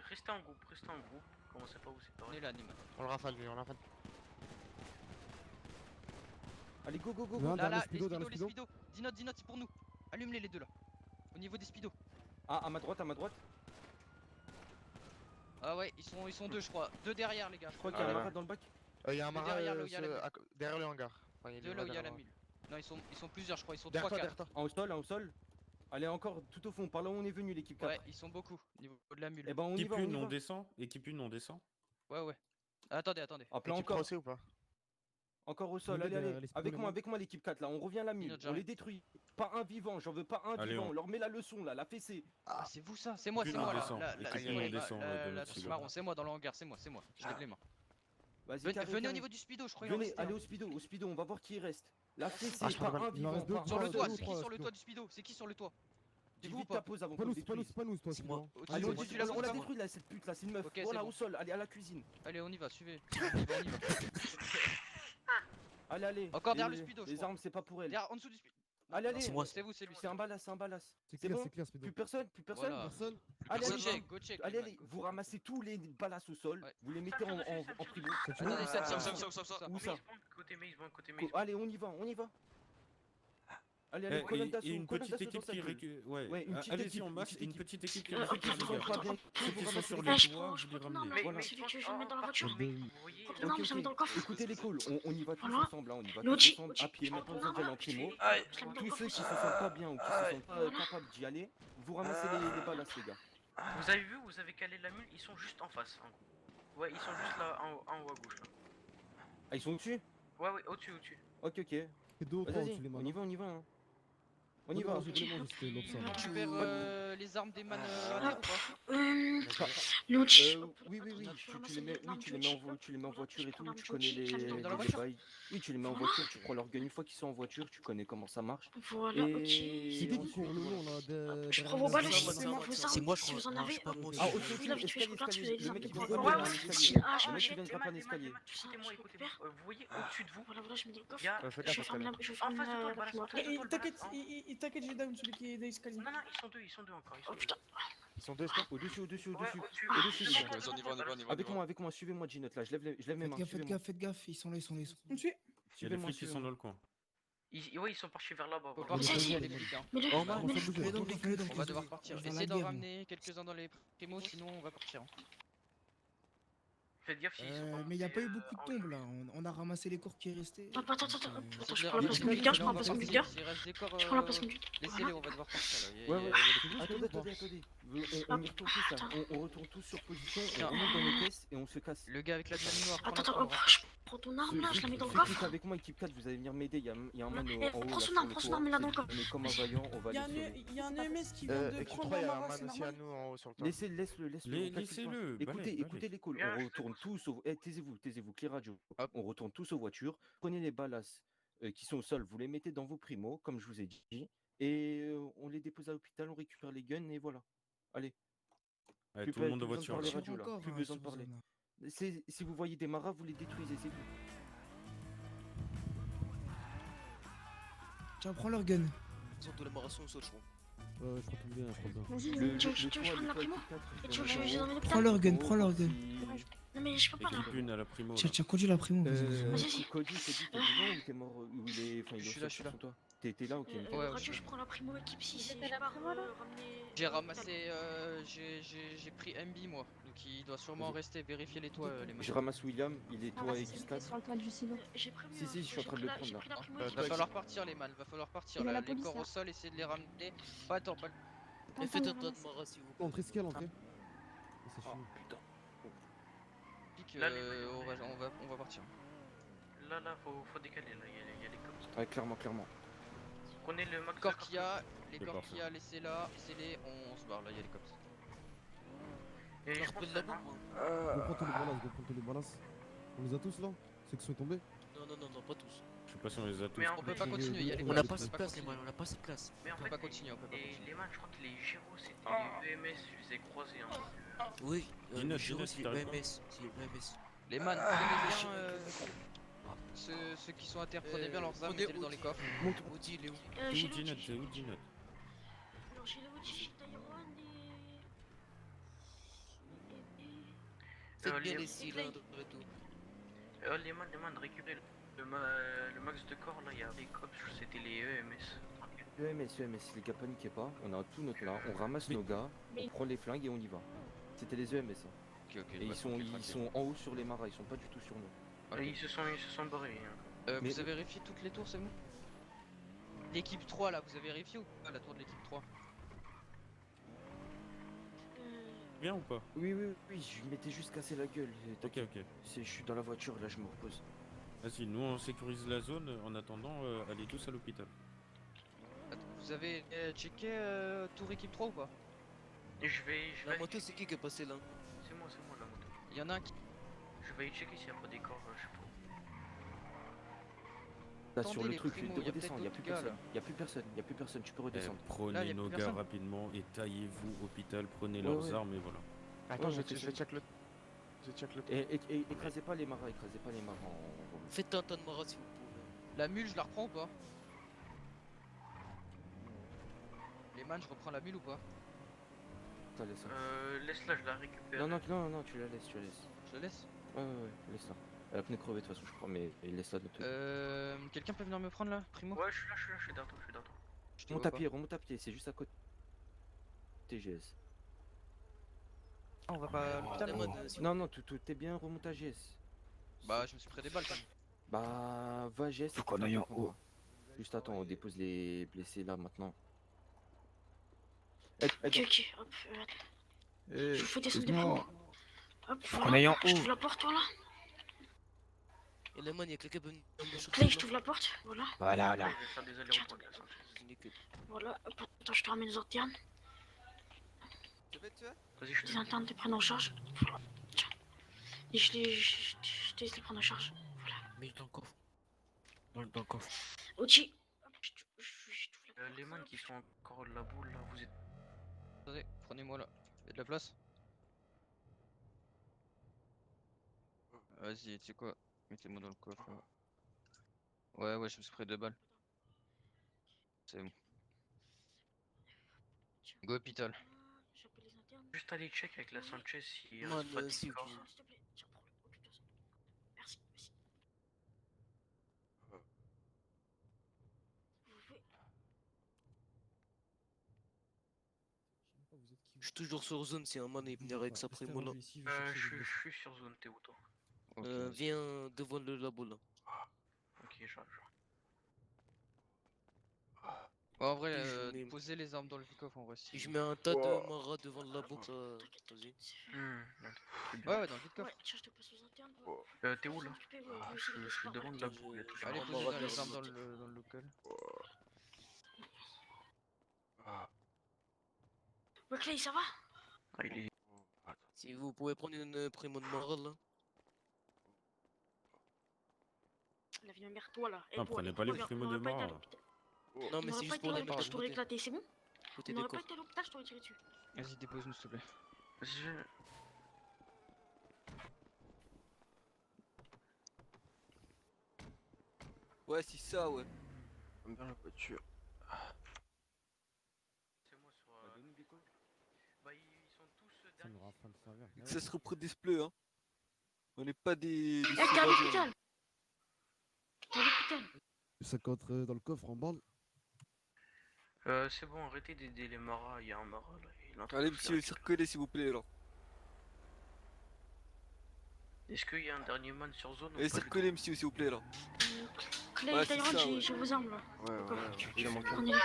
restez en groupe. Commencez pas à vous On séparer. est là, Nîmes. On le rafale lui, on le rafale. Allez, go. Non, Là, dans les le speedo. speedos. Dinot, c'est pour nous. Allume-les les deux là. Au niveau des speedos. Ah, à ma droite. Ah ouais, ils sont deux, je crois. Deux derrière, les gars. Je crois qu'il y a un marin dans le bac. Il y a un marin derrière là où il y a la derrière le hangar. Enfin, il est Deux là où il y a la derrière mule. Non, ils sont plusieurs, je crois. Ils sont Derrière 3 toi, 4. derrière toi. En au sol. Allez, encore tout au fond, par là où on est venu, l'équipe 4. Ouais, ils sont beaucoup, au niveau de la mule. Eh ben, on y Équipe va, on 1, y on va. descend. Équipe 1, on descend. Ouais. Attendez. À plat Équipe 3 encore. aussi ou pas? Encore au sol, Demandez allez, derrière allez. les spawns, Avec moi, l'équipe 4, là. On revient à la mule. On j'arrive. les détruit. Pas un vivant, j'en veux pas un Allez, vivant. on- On leur met la leçon, là, la fessée. Ah, c'est vous ça, c'est moi, Équipe c'est un, moi on là. descend. Équipe un, on descend, de La notre touche silo. marron, c'est moi dans le hangar, c'est moi. Je lève les mains. Vas-y, Venez carré, au carré. niveau du speedo, je crois qu'il en Venez, restait allez un. au speedo, on va voir qui il reste. La fessée, Ah, je pas crois un qu'il en vivant. reste deux, pas Sur un le toit, seul. c'est qui sur le toit du speedo? C'est qui sur le toit? Dis C'est vous ou vite pas? ta pause avant Pas qu'on nous, le c'est pas nous, détruise. c'est pas nous, toi, C'est moi. c'est Ok, Allez, c'est on moi, dit- tu la on la montes, détruit là, cette pute là, c'est une meuf. Ok, c'est Voilà, bon. au sol, allez, à la cuisine. Allez, on y va, suivez. On y va. Allez, allez. Encore derrière Les- le speedo, je Les crois. armes, c'est pas pour elle. Derrière, en dessous du speedo. Allez, allez. C'est moi, c'est vous, c'est lui. C'est un balasse, c'est un balasse. C'est C'est clair, bon c'est clair, Speedo. Plus personne, plus personne. Voilà. Personne. Allez, Go allez, check, go check. allez, les allez, mecs, go vous ramassez tous les balasses au sol, vous les mettez en primo. Attendez, ça. Où ça Côté maze, côté Allez, on y va, on y va. Allez, allez, Et colonne d'assaut, une colonne petite d'assaut équipe dans sa qui gueule. récupère. Ouais, une petite allez-y équipe, en masse, une une petite petite équipe qui Ceux qui récupère les sont pas gars. bien, Ceux qui sont sur Ouais, les je toits, vous les ramenez. Voilà. Celui que je vais mettre dans la voiture. Ok, Non, mais je la mets dans le coffre. Écoutez les calls, on y va tous Voilà. ensemble, hein, on y va L'Audi, tous ensemble à pied, même pas besoin d'y aller en primo. Je la mets dans le Tous coffre ceux qui se aussi. sentent pas bien ou qui se sentent pas capables d'y aller, vous ramassez les balasses les gars. Vous avez vu, vous avez calé la mule, ils sont juste en face. En gros. Ouais, ils sont juste là en haut à gauche. Là. Ah ils sont au-dessus? Ouais, au-dessus. Ok. C'est deux ou trois Vas-y, au-dessus les mains. on y va. Hein. On y Ouais, va. non, j'ai vraiment juste l'autre Tu ça. récupères les armes des man à terre ou pas? L'Audi. Oui, tu les mets en voiture et tout, tu connais les Dans la voiture? bails. Oui, tu les mets en voiture, tu prends leur gun une fois qu'ils sont en voiture, tu connais comment ça marche. Voilà, ok. C'est Et qui qui court le long là Je prends vos balles, c'est moi, vos armes, si vous en avez. Ah, au-dessus, Vous l'avez tué, je regarde si vous avez des le armes. mec qui vient Ouais, de ouais, grimper un ouais, escalier. style H, Le mec qui H, vient de grimper un escalier. Écoutez-moi, vous voyez au-dessus de vous, Voilà, je mets dans le coffre. il y a. Fais Je gaffe, ferme la En face de toi, le balance, primo. en face de toi, le T'inquiète, balance, hein. il t'inquiète, j'ai down celui qui est d'escalier. Non, ils sont deux encore. Oh putain. Ils sont deux, est-ce que? Au-dessus. Au-dessus, les gars. Vas-y, on y va. Avec moi, suivez-moi Ginette là, je lève mes mains. Faites suivez-moi. gaffe, ils sont là. On tue. Il y a des flics qui sont dans le coin. Ouais, ils sont partis vers là-bas. Faut voilà. partir, Vas-y. il y a des flics. Hein. Mais Oh, man, le. on s'en bouge. On va devoir partir. Je vais à la Essayez d'en guerre, ramener quelques-uns dans les primos, sinon on va partir. Hein. Faites gaffe s'ils sont Mais il n'y a pas eu remontés, beaucoup de en tombes là, on a ramassé les corps qui restaient. Attends, Donc, je les prends la place ramener, computer, je là, prends on la va place partir. computer. S'il reste des corps, Je prends la place computer. laissez-les, on va devoir partir là. Ouais. Attendez. On y Hop, retourne tous là. attends. On retourne tous sur position, Tiens. on monte dans nos caisses et on se casse. Le gars avec la tenue noire, Attends, hop, je prends ton arme là, je la mets dans le Ceux qui coffre. sont avec moi, équipe 4, vous allez venir m'aider. Il y a un man Eh, en haut. prends là, son sur arme, le prends son toit. arme, il est là dans le C'est- coffre. On est comme un vaillant, on va Il y a les sauver. un EMS qui vient de Équipe prendre 3, il y a Amara, un c'est man aussi à normal. nous en haut sur le toit. Laissez-le, on calcule pas. Laissez-le. Écoutez les calls, on retourne tous au... taisez-vous, clear radio. On retourne tous aux voitures, prenez les balasses qui sont au sol, vous les mettez dans vos primos, comme je vous ai dit, et on les dépose à l'hôpital, on récupère les guns, et voilà. Allez. Allez, tout le monde de besoin voiture. parler là. radio, là. Encore, Plus hein, besoin de sur parler. zone. Si vous voyez des maras, vous les détruisez, c'est tout. Tiens, prends leur gun. Surtout les maras sont au sol, je crois. Je crois tout bien, je crois bien. Vas-y, tu veux que je prenne la primo? Et tu veux que je les emmène à Prends l'hôpital? leur gun. Non, mais je peux pas là. Équipe 1 à la primo. Tiens, conduis la primo. Vas-y. Cody, t'es vivant ou t'es mort ou il est... Enfin, il est Je suis au là, sol sur toi. T'es là, ok. Radio, je prends la primo équipe 6. Je pars ramener. J'ai ramassé, j'ai pris MB moi, donc il doit sûrement rester, vérifier les toits les mecs. Je ramasse William, il est toi et X4. Sur le toit du silo. Si, je suis en train de le prendre là. Va falloir partir les man, va falloir partir Il y a là, la les police, corps là. au sol, essayez de les ramener. Oh, attends, pas... Et faites un tas de maras si vous. Entre escale, entrée. C'est Oh chiant. putain. pique, Là, on va partir. Là, faut décaler, là, il y a les cops. Ouais, clairement. Prenez le max Les corps de qu'il y a, les C'est corps parti. qu'il y a, laissez-la, laissez-les, on se barre là, il y a les cops. Et je Je pense de la bombe. Moi. Go prends tous les balasses. On les a tous là? Ceux qui sont tombés? Non, pas tous. Je sais pas si on les a tous. Mais On peut pas continuer, il y a les On cops. n'a on pas peut cette pas place, les continuer. man, on n'a pas cette place. Mais en On peut fait, pas continuer, on peut pas et continuer. les man, je crois que les gyros c'était les EMS, je les ai croisés. Hein. Oui, Ginette, le gyro, Ginette, c'est t'arrives le pas EMS. C'est le EMS. Les man, prenez bien ceux qui sont à terre, prenez bien leurs armes, prenez mettez-les dans les Audi. coffres. Audi, il est où? T'es J'ai où Ginette? T'es où Ginette? Alors j'ai le Audi, j'ai Taiwan Faites bien les- les cylindres et tout. Les man, récupérez le max de corps là, il y a les cops, c'était les EMS. EMS, les gars, paniquez pas. On a tout notre là, on ramasse nos gars, on prend les flingues et on y va. C'était les EMS. Hein. Ok, Et ils sont en haut sur les maras, ils sont pas du tout sur nous. Ils se sont barrés. Hein. Vous avez vérifié toutes les tours, c'est bon? L'équipe 3 là, vous avez vérifié ou pas la tour de l'équipe 3? Bien ou pas? Oui, oui, oui, je m'étais juste cassé la gueule. Ok, ok. Je suis dans la voiture, là, je me repose. Vas-y, nous on sécurise la zone. En attendant, allez tous à l'hôpital. Vous avez checké tour équipe 3 ou pas? Je vais. La moto, c'est qui est passé là? C'est moi la moto. Il y en a un qui. Je vais y checker s'il n'y a pas des corps, je sais pas. Là, Attendez, sur le les truc, primos, de y a redescendre, peut-être y a plus d'autres gars, personne. là. Y a plus personne, y a plus personne, tu peux redescendre. Prenez y a nos plus gars personne. rapidement et taillez-vous hôpital, prenez Ouais, leurs ouais. armes et voilà. Attends, Ouais, je c'est vais check le. Je check le. Et écrasez pas les maras, écrasez pas les maras en... Faites un tas de maras si vous pouvez. La mule, je la reprends ou pas? Les man, je reprends la mule ou pas? Attends, laisse ça. Laisse-la, je la récupère. Non, tu la laisses, tu la laisses. Je la laisse? Ouais, laisse-la. Elle a pneu crevé de toute façon, je crois, mais laisse-la de notre truc. Quelqu'un peut venir me prendre là, Primo? Ouais, je suis derrière toi, Je te Remonte vois à pas. pied, remonte à pied, c'est juste à côté. TGS. Ah, on va pas à l'hôpital? Non, tout est bien, remonte à GS. Bah, je me suis pris des balles quand même. Bah, va à GS. Faut qu'on aille en haut. Juste attends, on dépose les blessés là maintenant. Ok, hop. Je vous fais descendre des excuse-moi. primo. Hop, Faut voilà. qu'on aille en Je haut. t'ouvre la porte, voilà. Et là, man, y'a quelqu'un qui peut me chercher. Clay, je t'ouvre la porte, voilà. Voilà, là. Je vais faire des allers-retours avec la Sanchez. Nickel. Voilà, hop, attends, je te ramène les internes. Vas-y, je te Les internes te prennent en charge. Voilà. Tiens. Et je te laisse les prendre en charge. Voilà. Mets dans le coffre. Dans le coffre. Ok. Hop, Les man qui sont encore de la boule là, vous êtes. Attendez, prenez-moi là. Y'a de la place? Vas-y, tu sais quoi? Mettez-moi dans le coffre là. Ouais, je me suis pris 2 balles. C'est bon. Go hôpital. J'appelle les internes. Juste aller check avec la Sanchez si Man, reste pas de si, corps. ok. S'il te plaît, tiens, prends-le. Occupe-toi de ça. Merci. Vous pouvez. Je suis toujours sur zone si un man est venu avec sa primo là. Je suis sur zone, t'es où toi? Viens devant le labo là. Ok, j'arrive. En vrai, Et je mets- posez les armes dans le coffre en vrai. Si... Je mets un tas de maras devant le labo. Vas-y. Ouais, dans le vide coffre. Ouais, tiens, je te passe les internes. Ouais. T'es où là? Je suis devant la boule, il y a toujours Allez, un posez maras les armes devant. dans le local. Ouais, Clay, ça va? Ah, il est. Si vous pouvez prendre une primo de morale là. La vie de mère, toi là. Non, prenez pas les primos de mort. Non, mais c'est juste pour les mettre Je à t'aurais côté. éclaté, c'est bon? Côté On des n'aurait pas coffres. été à l'hôpital, je t'aurais tiré dessus. Vas-y, dépose-nous s'il te plaît. Vas-y, Ouais, c'est ça, ouais. Dans la voiture. C'est moi sur. Bah, ils sont tous Ça nous rafale le serveur. Ça se reprend des spleux, hein. On n'est pas des. Eh, t'es à l'hôpital! T'es à l'hôpital! Ça contre dans le coffre en balle. C'est bon, arrêtez d'aider les maras, il y a un maras là. Il est en train Allez, de monsieur, faire- circulez s'il vous plaît là. Est-ce qu'il y a un dernier man sur zone ou Allez, pas du circulez, monsieur, s'il vous plaît là. Clay, Ouais, c'est Tyrone, ça, ouais. j'ai vos armes là. Il a manqué. Prenez-les.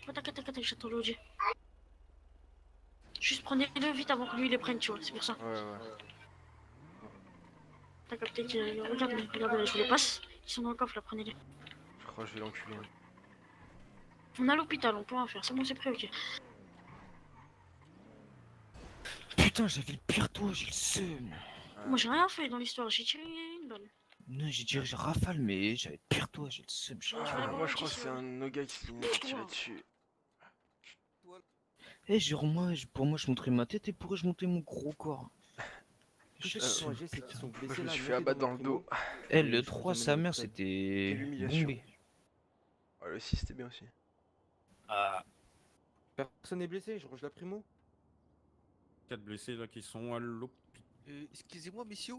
Oh, t'inquiète, j'attends l'OG. Juste prenez-le vite avant que lui il les prenne, tu vois, c'est pour ça. Ouais. T'as capté que. Regarde, je vous les passe. Ils sont dans le coffre là, prenez-les. Je crois que je vais l'enculer. On est à l'hôpital, on peut rien faire, c'est bon, c'est prêt, ok. Putain, j'avais le pire toit, j'ai le seum. Moi j'ai rien fait dans l'histoire, j'ai tiré une balle. Non, j'ai dit je rafale, mais j'avais le pire toit, j'ai le seum. Moi je crois que c'est un Noga qui s'est tiré dessus. Eh, Jérôme, pour moi, je montrais ma tête et pourrais je monter mon gros corps? Je sais c'est qu'ils sont blessés Je me là. suis fait abattre dans le dos. Eh, le 3, sa mère, c'était l'humiliation. bombé. Ouais, le 6 c'était bien aussi. Ah. Personne n'est blessé, je range la primo. 4 blessés là qui sont à l'hôpital. Excusez-moi, messieurs.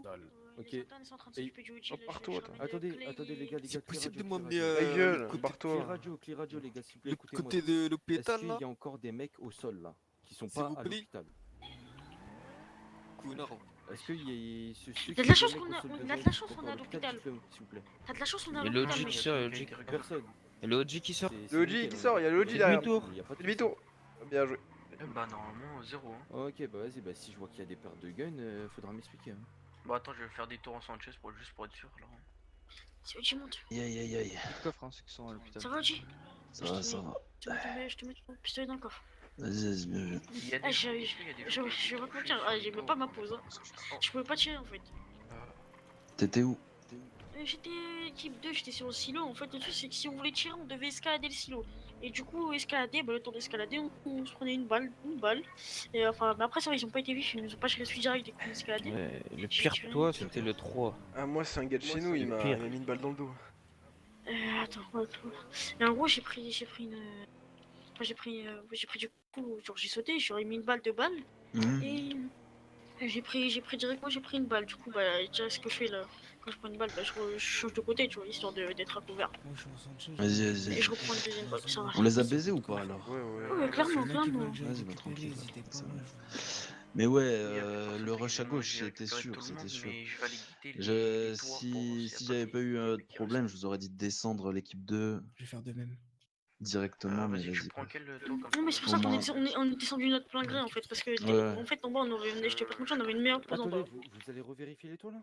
Ok. Les internes sont en train de s'occuper du OG, là, partout, je attends. ramène Attendez, Clay attendez les gars, C'est possible de clear m'emmener radio. Ta gueule, côté- barre-toi. Clear radio les gars, s'il vous plaît, le écoutez-moi. côté de l'hôpital Est-ce là. qu'il y a encore des mecs au sol là qui sont S'il pas vous à plaît. l'hôpital? Connard. Est-ce qu'il y a Il y a de la chance qu'on a- on a de la chance qu'on est à l'hôpital. S'il vous plaît. T'as de la chance, on est à Et l'hôpital, logique, mec. ça, logique. Personne. Et le OG qui sort. Le OG qui sort, il y a le OG derrière. Demi-tour. Demi-tour. Bien joué. Bah normalement 0. Hein. Ok, bah vas-y, bah si je vois qu'il y a des paires de guns, faudra m'expliquer. Hein. Bah attends, je vais faire des tours en Sanchez juste pour être sûr là. C'est OG monte. Aïe. Coffre, hein, ceux qui sont à l'hôpital. Ça va OG? Ça va, ça va. Je te mets ton pistolet dans le coffre. Vas-y, bien vu. Il y a des Ah, gens, je il y a des vais gens pas te mentir, ah, j'aimais pas ma pause. Hein. Je pouvais pas tirer en fait. T'étais où? J'étais équipe 2, j'étais sur le silo. En fait, le truc c'est que si on voulait tirer, on devait escalader le silo. Et du coup, escalader, bah, le temps d'escalader, on se prenait une balle. Et enfin, mais après, ça va, ils ont pas été vifs, ils nous ont pas tiré dessus direct dès qu'on escaladait. Ouais, le pire pour toi, c'était le 3. Ah, moi, c'est un gars de chez nous, il m'a mis une balle dans le dos. Attends, et en gros, j'ai pris une. Enfin, j'ai pris du coup, genre j'ai sauté, j'aurais mis une balle, 2 balles. Et j'ai pris directement, j'ai pris une balle. Du coup, bah, déjà, ce que je fais là, quand je prends une balle, bah, je change de côté, tu vois, histoire d'être à couvert. Vas-y. Et je reprends une deuxième balle, ça va. On les a baisés ou pas alors? Ouais, clairement. Vas-y, bah tranquille. ça va. Mais ouais, le rush à gauche, c'était sûr. Si j'avais pas eu de problème, je vous aurais dit de descendre l'équipe 2 Je vais faire de même. directement, mais Vas-y, vas-y. tu prends quel tour comme Non, mais c'est pour ça qu'on est descendu notre plein gré en fait, parce que Ouais. en fait en bas on avait, je te pas te mentir, on avait une meilleure pause en bas. Attendez, vous allez revérifier les tours là?